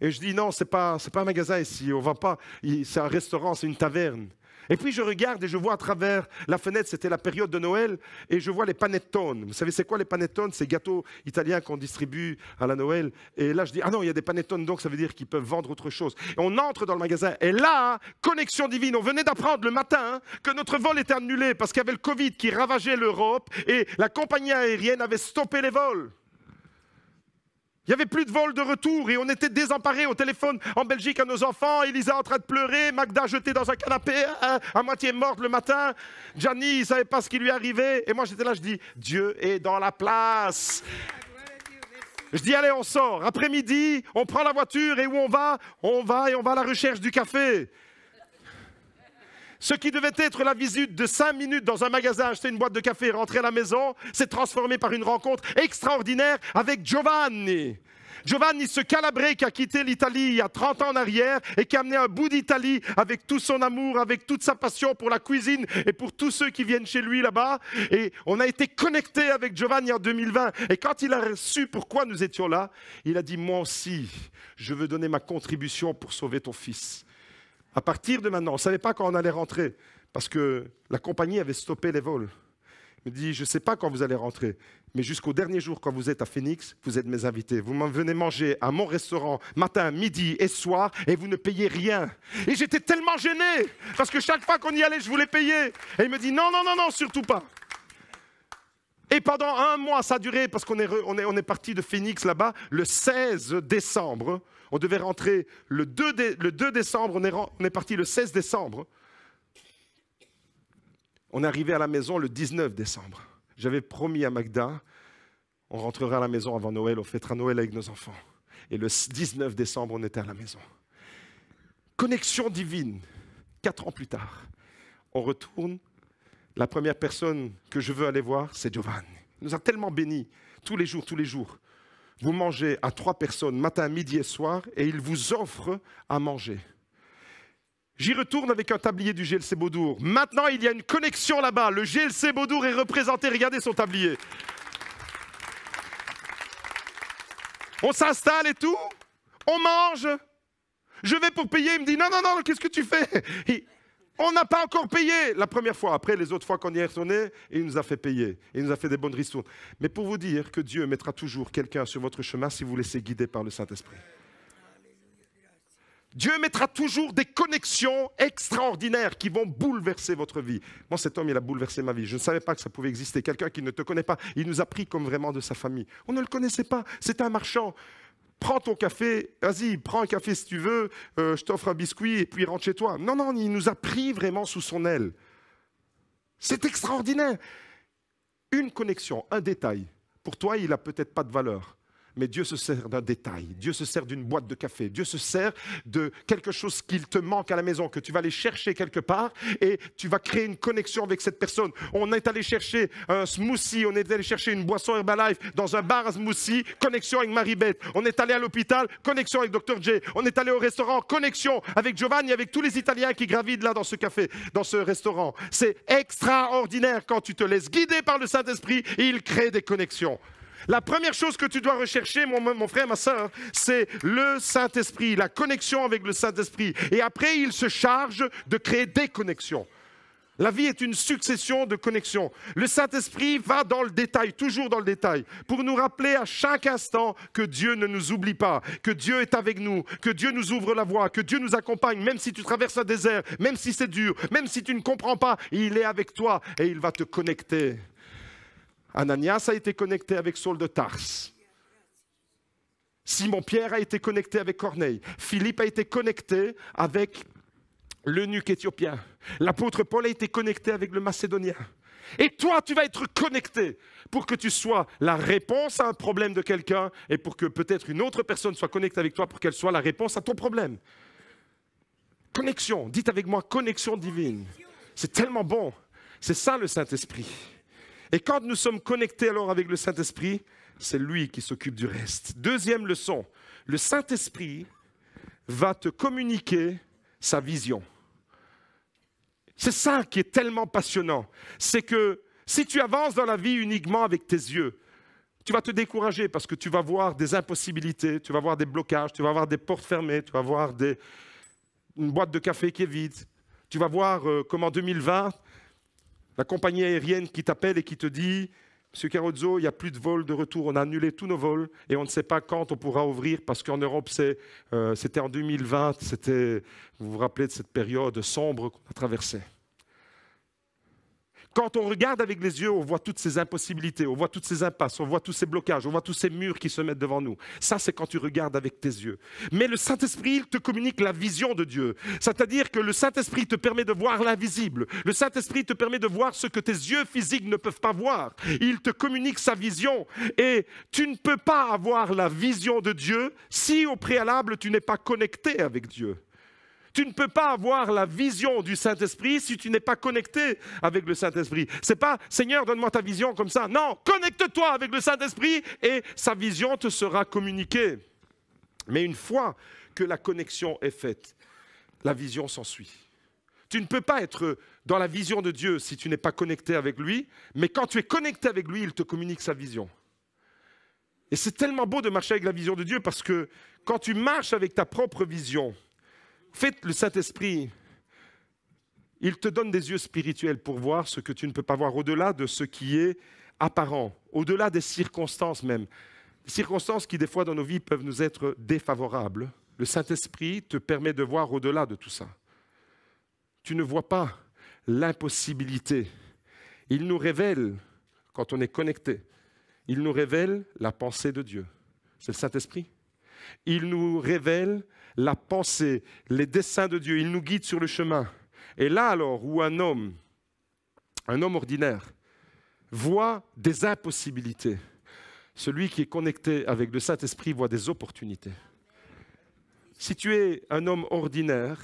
Et je dis, non, c'est pas un magasin ici, on va pas, c'est un restaurant, c'est une taverne. Et puis je regarde et je vois à travers la fenêtre, c'était la période de Noël, et je vois les panettone. Vous savez c'est quoi les panettone? Ces gâteaux italiens qu'on distribue à la Noël. Et là je dis, ah non, il y a des panettone, donc ça veut dire qu'ils peuvent vendre autre chose. Et on entre dans le magasin, et là, connexion divine, on venait d'apprendre le matin que notre vol était annulé parce qu'il y avait le Covid qui ravageait l'Europe, et la compagnie aérienne avait stoppé les vols. Il n'y avait plus de vol de retour et on était désemparés au téléphone en Belgique à nos enfants. Elisa en train de pleurer, Magda jetée dans un canapé, à moitié morte le matin. Gianni, il ne savait pas ce qui lui arrivait. Et moi, j'étais là, je dis, Dieu est dans la place. Je dis, allez, on sort. Après-midi, on prend la voiture et où on va et on va à la recherche du café. Ce qui devait être la visite de 5 minutes dans un magasin, acheter une boîte de café et rentrer à la maison, s'est transformé par une rencontre extraordinaire avec Giovanni. Giovanni, ce Calabré qui a quitté l'Italie il y a 30 ans en arrière et qui a amené un bout d'Italie avec tout son amour, avec toute sa passion pour la cuisine et pour tous ceux qui viennent chez lui là-bas. Et on a été connectés avec Giovanni en 2020. Et quand il a su pourquoi nous étions là, il a dit, moi aussi, je veux donner ma contribution pour sauver ton fils. À partir de maintenant, on ne savait pas quand on allait rentrer, parce que la compagnie avait stoppé les vols. Il me dit, je ne sais pas quand vous allez rentrer, mais jusqu'au dernier jour, quand vous êtes à Phoenix, vous êtes mes invités. Vous venez manger à mon restaurant matin, midi et soir, et vous ne payez rien. Et j'étais tellement gêné, parce que chaque fois qu'on y allait, je voulais payer. Et il me dit, non, non, non, non, surtout pas. Et pendant 1 mois, ça a duré, parce qu'on est parti de Phoenix là-bas, le 16 décembre. On devait rentrer le 2 décembre, on est parti le 16 décembre. On est arrivé à la maison le 19 décembre. J'avais promis à Magda, on rentrera à la maison avant Noël, on fêtera Noël avec nos enfants. Et le 19 décembre, on était à la maison. Connexion divine. 4 ans plus tard, on retourne. La première personne que je veux aller voir, c'est Giovanni. Il nous a tellement bénis, tous les jours, tous les jours. Vous mangez à 3 personnes, matin, midi et soir, et il vous offre à manger. J'y retourne avec un tablier du GLC Beaudour. Maintenant, il y a une connexion là-bas. Le GLC Beaudour est représenté. Regardez son tablier. On s'installe et tout. On mange. Je vais pour payer. Il me dit, non, non, non, qu'est-ce que tu fais? On n'a pas encore payé la première fois. Après, les autres fois qu'on y est retourné, il nous a fait payer. Il nous a fait des bonnes ristournes. Mais pour vous dire que Dieu mettra toujours quelqu'un sur votre chemin si vous vous laissez guider par le Saint-Esprit. Dieu mettra toujours des connexions extraordinaires qui vont bouleverser votre vie. Moi, cet homme, il a bouleversé ma vie. Je ne savais pas que ça pouvait exister. Quelqu'un qui ne te connaît pas, il nous a pris comme vraiment de sa famille. On ne le connaissait pas. C'était un marchand. Prends ton café, vas-y, prends un café si tu veux, je t'offre un biscuit et puis rentre chez toi. Non, non, il nous a pris vraiment sous son aile. C'est extraordinaire. Une connexion, un détail. Pour toi, il n'a peut-être pas de valeur. Mais Dieu se sert d'un détail, Dieu se sert d'une boîte de café, Dieu se sert de quelque chose qu'il te manque à la maison, que tu vas aller chercher quelque part et tu vas créer une connexion avec cette personne. On est allé chercher un smoothie, on est allé chercher une boisson Herbalife dans un bar à smoothie, connexion avec Marie-Beth. On est allé à l'hôpital, connexion avec Dr. J. On est allé au restaurant, connexion avec Giovanni, avec tous les Italiens qui gravitent là dans ce café, dans ce restaurant. C'est extraordinaire quand tu te laisses guider par le Saint-Esprit et il crée des connexions. La première chose que tu dois rechercher, mon frère, ma soeur, c'est le Saint-Esprit, la connexion avec le Saint-Esprit. Et après, il se charge de créer des connexions. La vie est une succession de connexions. Le Saint-Esprit va dans le détail, toujours dans le détail, pour nous rappeler à chaque instant que Dieu ne nous oublie pas, que Dieu est avec nous, que Dieu nous ouvre la voie, que Dieu nous accompagne, même si tu traverses un désert, même si c'est dur, même si tu ne comprends pas, il est avec toi et il va te connecter. Ananias a été connecté avec Saul de Tarse. Simon-Pierre a été connecté avec Corneille. Philippe a été connecté avec l'eunuque éthiopien. L'apôtre Paul a été connecté avec le Macédonien. Et toi, tu vas être connecté pour que tu sois la réponse à un problème de quelqu'un et pour que peut-être une autre personne soit connectée avec toi pour qu'elle soit la réponse à ton problème. Connexion, dites avec moi, connexion divine. C'est tellement bon. C'est ça le Saint-Esprit. Et quand nous sommes connectés alors avec le Saint-Esprit, c'est lui qui s'occupe du reste. Deuxième leçon, le Saint-Esprit va te communiquer sa vision. C'est ça qui est tellement passionnant. C'est que si tu avances dans la vie uniquement avec tes yeux, tu vas te décourager parce que tu vas voir des impossibilités, tu vas voir des blocages, tu vas voir des portes fermées, tu vas voir une boîte de café qui est vide. Tu vas voir comme en 2020, la compagnie aérienne qui t'appelle et qui te dit « Monsieur Carozzo, il n'y a plus de vols de retour, on a annulé tous nos vols et on ne sait pas quand on pourra ouvrir parce qu'en Europe, c'était en 2020, vous vous rappelez de cette période sombre qu'on a traversée. » Quand on regarde avec les yeux, on voit toutes ces impossibilités, on voit toutes ces impasses, on voit tous ces blocages, on voit tous ces murs qui se mettent devant nous. Ça, c'est quand tu regardes avec tes yeux. Mais le Saint-Esprit, il te communique la vision de Dieu. C'est-à-dire que le Saint-Esprit te permet de voir l'invisible. Le Saint-Esprit te permet de voir ce que tes yeux physiques ne peuvent pas voir. Il te communique sa vision. Et tu ne peux pas avoir la vision de Dieu si au préalable, tu n'es pas connecté avec Dieu. Tu ne peux pas avoir la vision du Saint-Esprit si tu n'es pas connecté avec le Saint-Esprit. Ce n'est pas « Seigneur, donne-moi ta vision comme ça ». Non, connecte-toi avec le Saint-Esprit et sa vision te sera communiquée. Mais une fois que la connexion est faite, la vision s'ensuit. Tu ne peux pas être dans la vision de Dieu si tu n'es pas connecté avec lui, mais quand tu es connecté avec lui, il te communique sa vision. Et c'est tellement beau de marcher avec la vision de Dieu parce que quand tu marches avec ta propre vision, le Saint-Esprit, il te donne des yeux spirituels pour voir ce que tu ne peux pas voir au-delà de ce qui est apparent, au-delà des circonstances même. Des circonstances qui, des fois, dans nos vies, peuvent nous être défavorables. Le Saint-Esprit te permet de voir au-delà de tout ça. Tu ne vois pas l'impossibilité. Il nous révèle, quand on est connecté, il nous révèle la pensée de Dieu. C'est le Saint-Esprit. Il nous révèle la pensée, les desseins de Dieu. Il nous guide sur le chemin. Et là alors, où un homme ordinaire, voit des impossibilités, celui qui est connecté avec le Saint-Esprit voit des opportunités. Si tu es un homme ordinaire,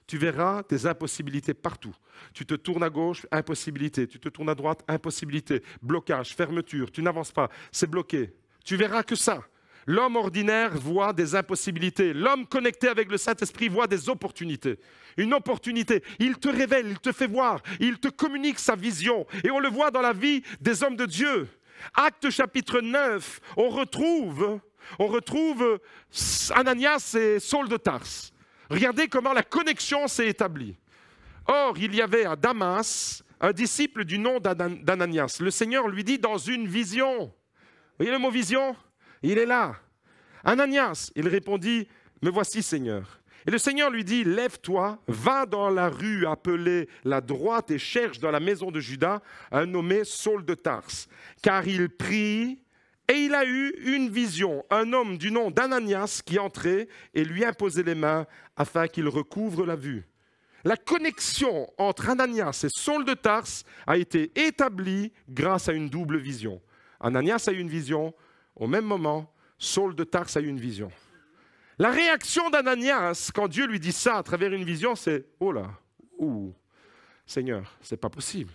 tu verras des impossibilités partout. Tu te tournes à gauche, impossibilité. Tu te tournes à droite, impossibilité. Blocage, fermeture, tu n'avances pas, c'est bloqué. Tu verras que ça. L'homme ordinaire voit des impossibilités. L'homme connecté avec le Saint-Esprit voit des opportunités. Une opportunité. Il te révèle, il te fait voir, il te communique sa vision. Et on le voit dans la vie des hommes de Dieu. Actes chapitre 9, on retrouve Ananias et Saul de Tarse. Regardez comment la connexion s'est établie. Or, il y avait à Damas un disciple du nom d'Ananias. Le Seigneur lui dit dans une vision. Vous voyez le mot vision ? Il est là. Ananias, il répondit, « Me voici, Seigneur. » Et le Seigneur lui dit, « Lève-toi, va dans la rue appelée la droite et cherche dans la maison de Judas un nommé Saul de Tarse. Car il prie et il a eu une vision, un homme du nom d'Ananias qui entrait et lui imposait les mains afin qu'il recouvre la vue. » La connexion entre Ananias et Saul de Tarse a été établie grâce à une double vision. Ananias a eu une vision. Au même moment, Saul de Tarse a eu une vision. La réaction d'Ananias, quand Dieu lui dit ça à travers une vision, c'est « Oh là, Seigneur, c'est pas possible.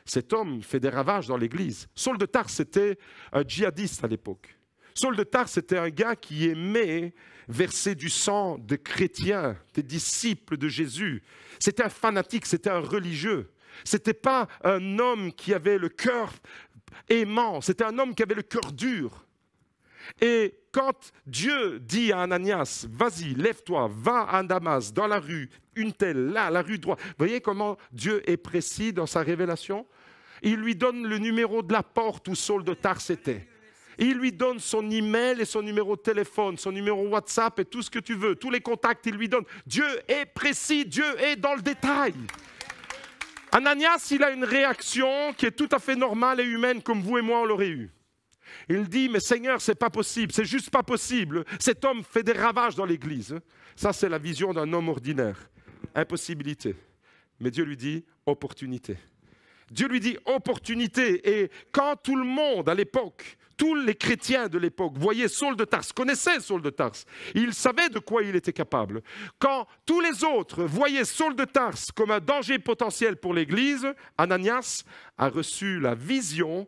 Cet homme fait des ravages dans l'église. » Saul de Tarse était un djihadiste à l'époque. Saul de Tarse était un gars qui aimait verser du sang de chrétiens, des disciples de Jésus. C'était un fanatique, c'était un religieux. Ce n'était pas un homme qui avait le cœur aimant, c'était un homme qui avait le cœur dur. Et quand Dieu dit à Ananias, vas-y, lève-toi, va à Damas, dans la rue, une telle, là, la rue droite. Vous voyez comment Dieu est précis dans sa révélation? Il lui donne le numéro de la porte où Saul de Tarse était. Il lui donne son email et son numéro de téléphone, son numéro WhatsApp et tout ce que tu veux. Tous les contacts, il lui donne. Dieu est précis, Dieu est dans le détail. Ananias, il a une réaction qui est tout à fait normale et humaine comme vous et moi on l'aurait eu. Il dit, mais Seigneur, c'est pas possible, c'est juste pas possible. Cet homme fait des ravages dans l'église. Ça, c'est la vision d'un homme ordinaire. Impossibilité. Mais Dieu lui dit, opportunité. Dieu lui dit opportunité. Et quand tout le monde à l'époque, tous les chrétiens de l'époque voyaient Saul de Tarse, connaissaient Saul de Tarse, ils savaient de quoi il était capable. Quand tous les autres voyaient Saul de Tarse comme un danger potentiel pour l'Église, Ananias a reçu la vision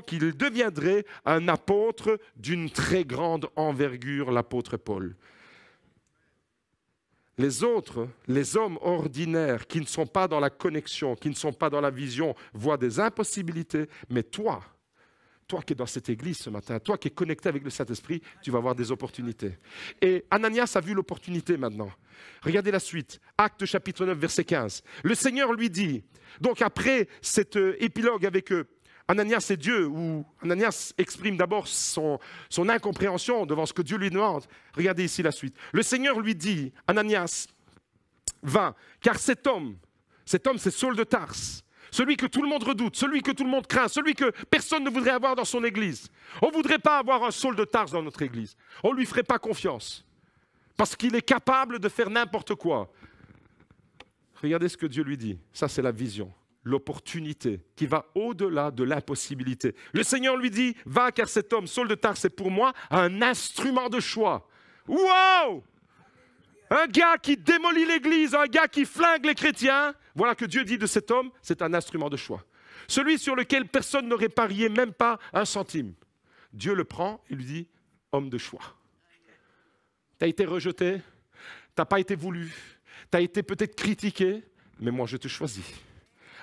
qu'il deviendrait un apôtre d'une très grande envergure, l'apôtre Paul. Les autres, les hommes ordinaires qui ne sont pas dans la connexion, qui ne sont pas dans la vision, voient des impossibilités, mais toi qui es dans cette église ce matin, toi qui es connecté avec le Saint-Esprit, tu vas avoir des opportunités. Et Ananias a vu l'opportunité maintenant. Regardez la suite, Actes chapitre 9, verset 15. Le Seigneur lui dit, donc après cet épilogue avec Ananias et Dieu, où Ananias exprime d'abord son incompréhension devant ce que Dieu lui demande. Regardez ici la suite. Le Seigneur lui dit, Ananias, va, car cet homme c'est Saul de Tarse, celui que tout le monde redoute, celui que tout le monde craint, celui que personne ne voudrait avoir dans son église. On ne voudrait pas avoir un Saul de Tarse dans notre église. On ne lui ferait pas confiance, parce qu'il est capable de faire n'importe quoi. Regardez ce que Dieu lui dit. Ça, c'est la vision. L'opportunité qui va au-delà de l'impossibilité. Le Seigneur lui dit, va car cet homme, Saul de Tarse, est pour moi un instrument de choix. Wow! Un gars qui démolit l'église, un gars qui flingue les chrétiens. Voilà que Dieu dit de cet homme, c'est un instrument de choix. Celui sur lequel personne n'aurait parié même pas un centime. Dieu le prend et lui dit, homme de choix. Tu as été rejeté, tu n'as pas été voulu, tu as été peut-être critiqué, mais moi je te choisis.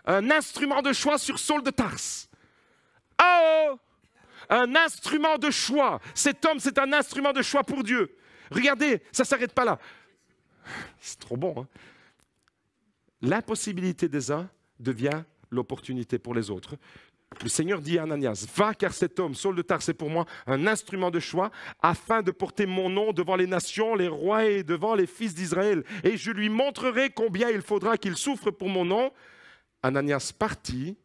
Un instrument de choix sur Saul de Tarse. Oh! Un instrument de choix. Cet homme, c'est un instrument de choix pour Dieu. Regardez, ça ne s'arrête pas là. C'est trop bon, hein? L'impossibilité des uns devient l'opportunité pour les autres. Le Seigneur dit à Ananias, va car cet homme, Saul de Tarse, est pour moi un instrument de choix afin de porter mon nom devant les nations, les rois et devant les fils d'Israël. Et je lui montrerai combien il faudra qu'il souffre pour mon nom. Ananias partit,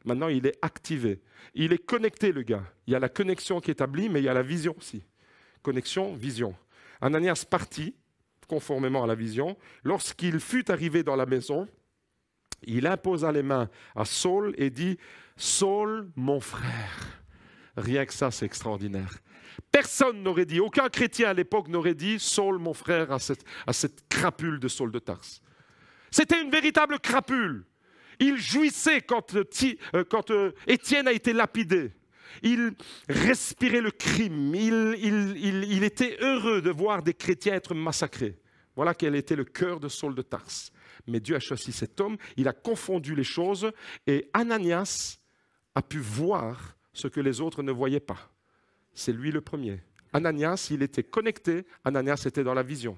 maintenant il est activé. Il est connecté, le gars. Il y a la connexion qui est établie, mais il y a la vision aussi. Connexion, vision. Ananias partit, conformément à la vision. Lorsqu'il fut arrivé dans la maison, il imposa les mains à Saul et dit, « Saul, mon frère. » Rien que ça, c'est extraordinaire. Personne n'aurait dit, aucun chrétien à l'époque n'aurait dit, « Saul, mon frère » à cette crapule de Saul de Tarse. C'était une véritable crapule. Il jouissait quand Étienne a été lapidé. Il respirait le crime. Il était heureux de voir des chrétiens être massacrés. Voilà quel était le cœur de Saul de Tarse. Mais Dieu a choisi cet homme, il a confondu les choses et Ananias a pu voir ce que les autres ne voyaient pas. C'est lui le premier. Ananias, il était connecté, Ananias était dans la vision.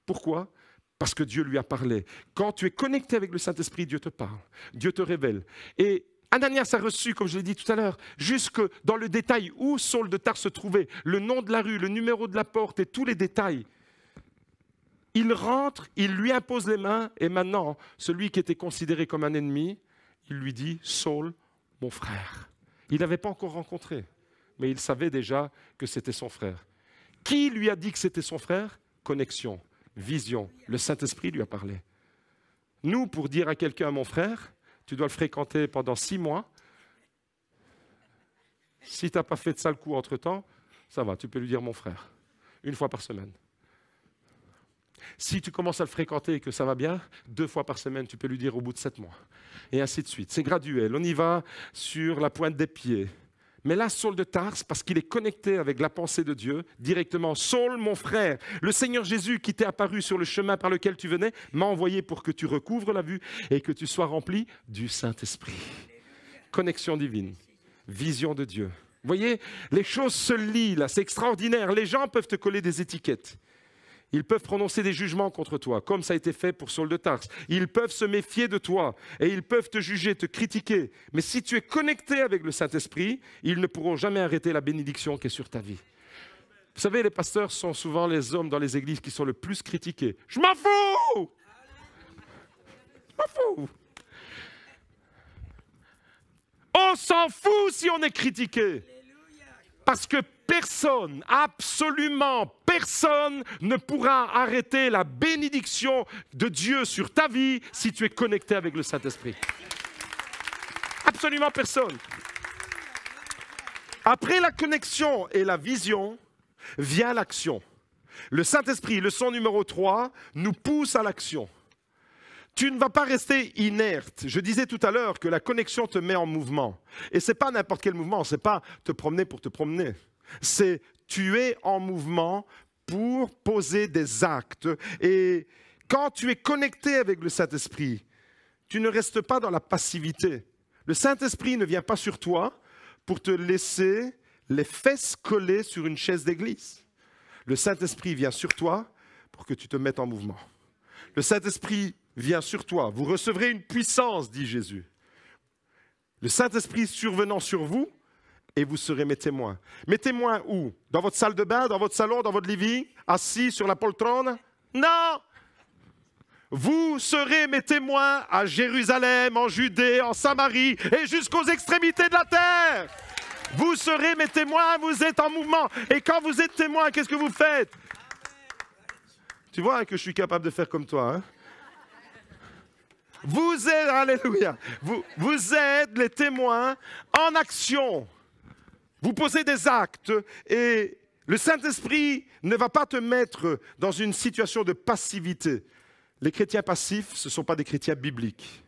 Pourquoi ? Parce que Dieu lui a parlé. Quand tu es connecté avec le Saint-Esprit, Dieu te parle, Dieu te révèle. Et Ananias a reçu, comme je l'ai dit tout à l'heure, jusque dans le détail où Saul de Tarse se trouvait, le nom de la rue, le numéro de la porte et tous les détails. Il rentre, il lui impose les mains et maintenant, celui qui était considéré comme un ennemi, il lui dit « Saul, mon frère ». Il n'avait pas encore rencontré, mais il savait déjà que c'était son frère. Qui lui a dit que c'était son frère ? Connexion, vision, le Saint-Esprit lui a parlé. Nous, pour dire à quelqu'un « mon frère », tu dois le fréquenter pendant 6 mois. Si tu n'as pas fait de sale coup entre-temps, ça va, tu peux lui dire « mon frère », 1 fois par semaine. Si tu commences à le fréquenter et que ça va bien, 2 fois par semaine, tu peux lui dire au bout de 7 mois. Et ainsi de suite. C'est graduel. On y va sur la pointe des pieds. Mais là, Saul de Tarse, parce qu'il est connecté avec la pensée de Dieu, directement, « Saul, mon frère, le Seigneur Jésus qui t'est apparu sur le chemin par lequel tu venais, m'a envoyé pour que tu recouvres la vue et que tu sois rempli du Saint-Esprit. » Connexion divine, vision de Dieu. Vous voyez, les choses se lient là, c'est extraordinaire. Les gens peuvent te coller des étiquettes. Ils peuvent prononcer des jugements contre toi, comme ça a été fait pour Saul de Tarse. Ils peuvent se méfier de toi et ils peuvent te juger, te critiquer. Mais si tu es connecté avec le Saint-Esprit, ils ne pourront jamais arrêter la bénédiction qui est sur ta vie. Vous savez, les pasteurs sont souvent les hommes dans les églises qui sont le plus critiqués. Je m'en fous! Je m'en fous! On s'en fout si on est critiqué. Parce que personne, absolument personne ne pourra arrêter la bénédiction de Dieu sur ta vie si tu es connecté avec le Saint-Esprit. Absolument personne. Après la connexion et la vision, vient l'action. Le Saint-Esprit, leçon numéro 3, nous pousse à l'action. Tu ne vas pas rester inerte. Je disais tout à l'heure que la connexion te met en mouvement. Et ce n'est pas n'importe quel mouvement, ce n'est pas te promener pour te promener. C'est tu es en mouvement pour poser des actes. Et quand tu es connecté avec le Saint-Esprit, tu ne restes pas dans la passivité. Le Saint-Esprit ne vient pas sur toi pour te laisser les fesses collées sur une chaise d'église. Le Saint-Esprit vient sur toi pour que tu te mettes en mouvement. Le Saint-Esprit vient sur toi. Vous recevrez une puissance, dit Jésus. Le Saint-Esprit survenant sur vous, et vous serez mes témoins. Mes témoins où? Dans votre salle de bain, dans votre salon, dans votre living, assis sur la poltronne? Non! Vous serez mes témoins à Jérusalem, en Judée, en Samarie et jusqu'aux extrémités de la terre. Vous serez mes témoins, vous êtes en mouvement. Et quand vous êtes témoin, qu'est-ce que vous faites? Tu vois que je suis capable de faire comme toi, hein? Vous êtes, alléluia, vous êtes les témoins en action. Vous posez des actes et le Saint-Esprit ne va pas te mettre dans une situation de passivité. Les chrétiens passifs, ce ne sont pas des chrétiens bibliques.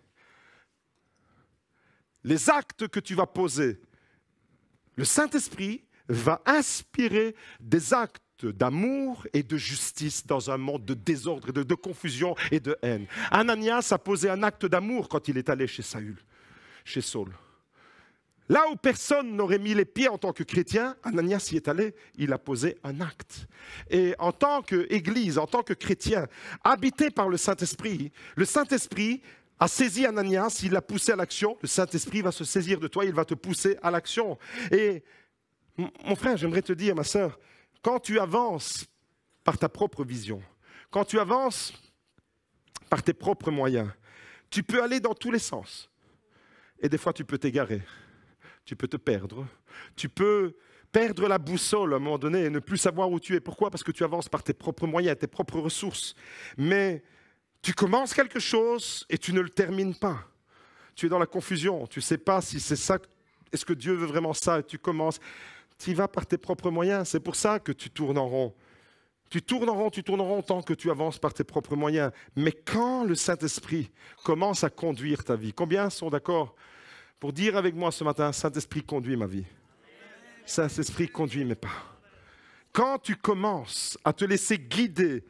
Les actes que tu vas poser, le Saint-Esprit va inspirer des actes d'amour et de justice dans un monde de désordre, de confusion et de haine. Ananias a posé un acte d'amour quand il est allé chez Saül. Là où personne n'aurait mis les pieds en tant que chrétien, Ananias y est allé, il a posé un acte. Et en tant qu'Église, en tant que chrétien, habité par le Saint-Esprit a saisi Ananias, il l'a poussé à l'action. Le Saint-Esprit va se saisir de toi, il va te pousser à l'action. Et mon frère, j'aimerais te dire, ma sœur, quand tu avances par ta propre vision, quand tu avances par tes propres moyens, tu peux aller dans tous les sens. Et des fois, tu peux t'égarer, tu peux te perdre, tu peux perdre la boussole à un moment donné et ne plus savoir où tu es. Pourquoi? Parce que tu avances par tes propres moyens, tes propres ressources. Mais tu commences quelque chose et tu ne le termines pas. Tu es dans la confusion, tu ne sais pas si c'est ça, est-ce que Dieu veut vraiment ça? Et tu commences... Tu y vas par tes propres moyens. C'est pour ça que tu tournes en rond. Tu tournes en rond tant que tu avances par tes propres moyens. Mais quand le Saint-Esprit commence à conduire ta vie, combien sont d'accord pour dire avec moi ce matin, Saint-Esprit conduit ma vie. Saint-Esprit conduit mes pas. Quand tu commences à te laisser guider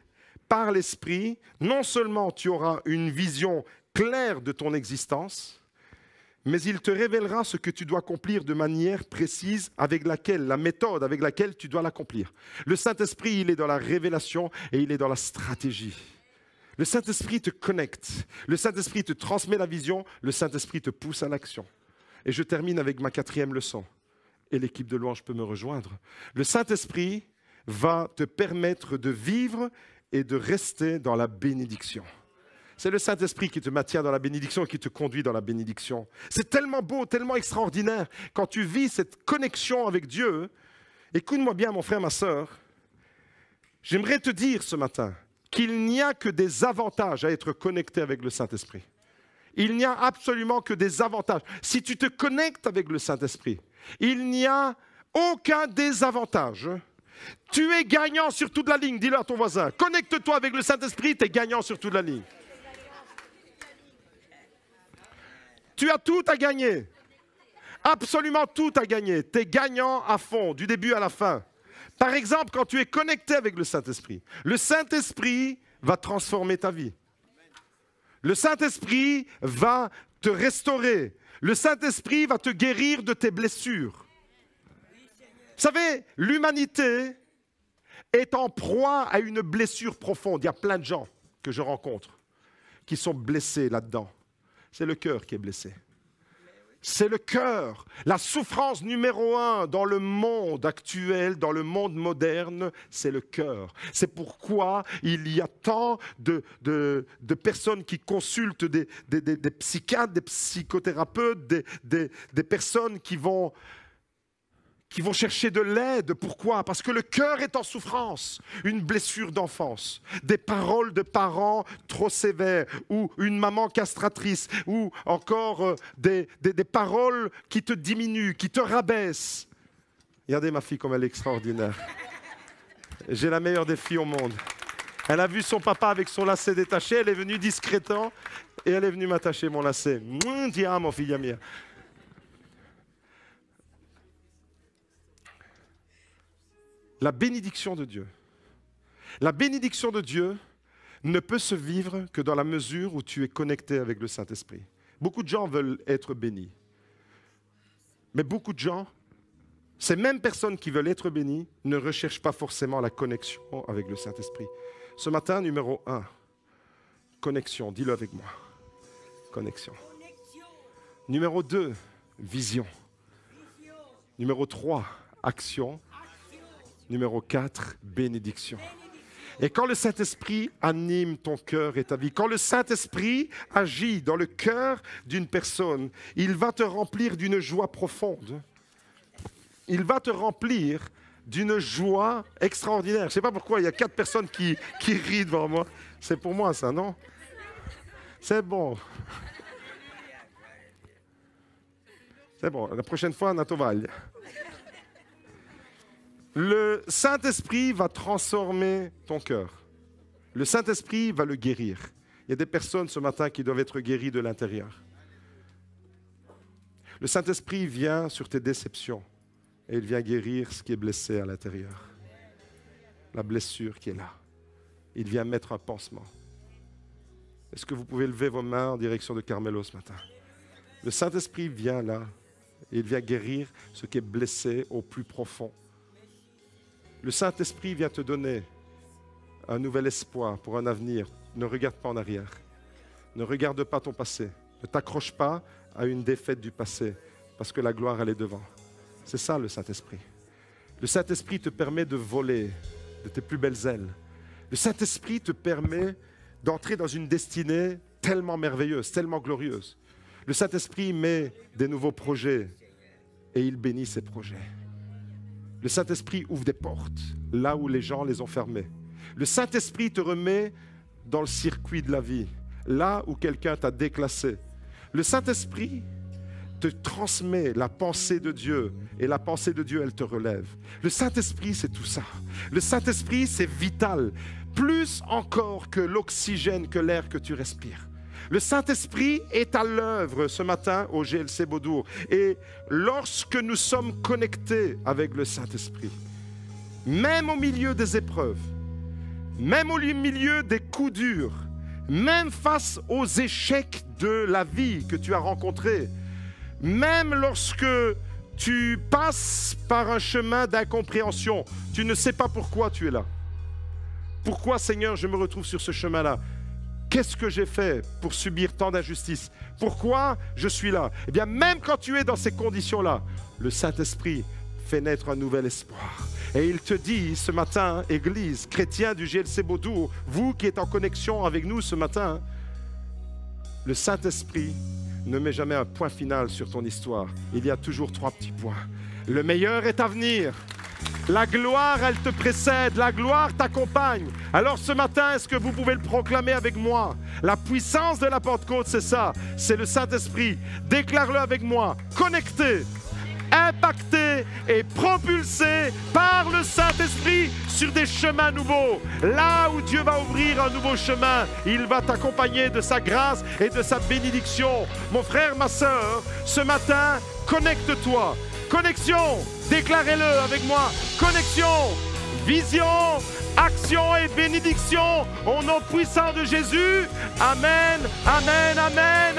par l'Esprit, non seulement tu auras une vision claire de ton existence, mais il te révélera ce que tu dois accomplir de manière précise avec laquelle, la méthode avec laquelle tu dois l'accomplir. Le Saint-Esprit, il est dans la révélation et il est dans la stratégie. Le Saint-Esprit te connecte, le Saint-Esprit te transmet la vision, le Saint-Esprit te pousse à l'action. Et je termine avec ma 4e leçon. Et l'équipe de louange peut me rejoindre. Le Saint-Esprit va te permettre de vivre et de rester dans la bénédiction. C'est le Saint-Esprit qui te maintient dans la bénédiction et qui te conduit dans la bénédiction. C'est tellement beau, tellement extraordinaire quand tu vis cette connexion avec Dieu. Écoute-moi bien, mon frère, ma sœur. J'aimerais te dire ce matin qu'il n'y a que des avantages à être connecté avec le Saint-Esprit. Il n'y a absolument que des avantages. Si tu te connectes avec le Saint-Esprit, il n'y a aucun désavantage. Tu es gagnant sur toute la ligne. Dis-le à ton voisin. Connecte-toi avec le Saint-Esprit, tu es gagnant sur toute la ligne. Tu as tout à gagner. Absolument tout à gagner. Tu es gagnant à fond, du début à la fin. Par exemple, quand tu es connecté avec le Saint-Esprit va transformer ta vie. Le Saint-Esprit va te restaurer. Le Saint-Esprit va te guérir de tes blessures. Vous savez, l'humanité est en proie à une blessure profonde. Il y a plein de gens que je rencontre qui sont blessés là-dedans. C'est le cœur qui est blessé. C'est le cœur. La souffrance numéro 1 dans le monde actuel, dans le monde moderne, c'est le cœur. C'est pourquoi il y a tant de personnes qui consultent des psychiatres, des psychothérapeutes, des personnes qui qui vont chercher de l'aide. Pourquoi? Parce que le cœur est en souffrance. Une blessure d'enfance, des paroles de parents trop sévères, ou une maman castratrice, ou encore des paroles qui te diminuent, qui te rabaissent. Regardez ma fille comme elle est extraordinaire. J'ai la meilleure des filles au monde. Elle a vu son papa avec son lacet détaché, elle est venue discrètement et elle est venue m'attacher mon lacet. Tiens, mon fille mia. La bénédiction de Dieu. La bénédiction de Dieu ne peut se vivre que dans la mesure où tu es connecté avec le Saint-Esprit. Beaucoup de gens veulent être bénis. Mais beaucoup de gens, ces mêmes personnes qui veulent être bénies, ne recherchent pas forcément la connexion avec le Saint-Esprit. Ce matin, numéro 1, connexion. Dis-le avec moi. Connexion. Numéro 2, vision. Numéro 3, action. Numéro 4, bénédiction. Et quand le Saint-Esprit anime ton cœur et ta vie, quand le Saint-Esprit agit dans le cœur d'une personne, il va te remplir d'une joie profonde. Il va te remplir d'une joie extraordinaire. Je ne sais pas pourquoi, il y a 4 personnes qui rient devant moi. C'est pour moi ça, non? C'est bon. C'est bon, la prochaine fois, Natoval. Le Saint-Esprit va transformer ton cœur. Le Saint-Esprit va le guérir. Il y a des personnes ce matin qui doivent être guéries de l'intérieur. Le Saint-Esprit vient sur tes déceptions et il vient guérir ce qui est blessé à l'intérieur. La blessure qui est là. Il vient mettre un pansement. Est-ce que vous pouvez lever vos mains en direction de Carmelo ce matin? Le Saint-Esprit vient là et il vient guérir ce qui est blessé au plus profond. Le Saint-Esprit vient te donner un nouvel espoir pour un avenir. Ne regarde pas en arrière. Ne regarde pas ton passé. Ne t'accroche pas à une défaite du passé, parce que la gloire, elle est devant. C'est ça le Saint-Esprit. Le Saint-Esprit te permet de voler de tes plus belles ailes. Le Saint-Esprit te permet d'entrer dans une destinée tellement merveilleuse, tellement glorieuse. Le Saint-Esprit met des nouveaux projets et il bénit ces projets. Le Saint-Esprit ouvre des portes là où les gens les ont fermées. Le Saint-Esprit te remet dans le circuit de la vie, là où quelqu'un t'a déclassé. Le Saint-Esprit te transmet la pensée de Dieu et la pensée de Dieu, elle te relève. Le Saint-Esprit, c'est tout ça. Le Saint-Esprit, c'est vital, plus encore que l'oxygène, que l'air que tu respires. Le Saint-Esprit est à l'œuvre ce matin au GLC Beaudour. Et lorsque nous sommes connectés avec le Saint-Esprit, même au milieu des épreuves, même au milieu des coups durs, même face aux échecs de la vie que tu as rencontrés, même lorsque tu passes par un chemin d'incompréhension, tu ne sais pas pourquoi tu es là. Pourquoi, Seigneur, je me retrouve sur ce chemin-là? Qu'est-ce que j'ai fait pour subir tant d'injustice? Pourquoi je suis là? Eh bien, même quand tu es dans ces conditions-là, le Saint-Esprit fait naître un nouvel espoir. Et il te dit ce matin, Église, chrétien du GLC Beaudour, vous qui êtes en connexion avec nous ce matin, le Saint-Esprit ne met jamais un point final sur ton histoire. Il y a toujours 3 petits points. Le meilleur est à venir. La gloire, elle te précède. La gloire t'accompagne. Alors ce matin, est-ce que vous pouvez le proclamer avec moi? La puissance de la Pentecôte, c'est ça. C'est le Saint-Esprit. Déclare-le avec moi. Connecté, impacté et propulsé par le Saint-Esprit sur des chemins nouveaux. Là où Dieu va ouvrir un nouveau chemin, il va t'accompagner de sa grâce et de sa bénédiction. Mon frère, ma sœur, ce matin, connecte-toi. Connexion, déclarez-le avec moi. Connexion, vision, action et bénédiction au nom puissant de Jésus. Amen, amen, amen.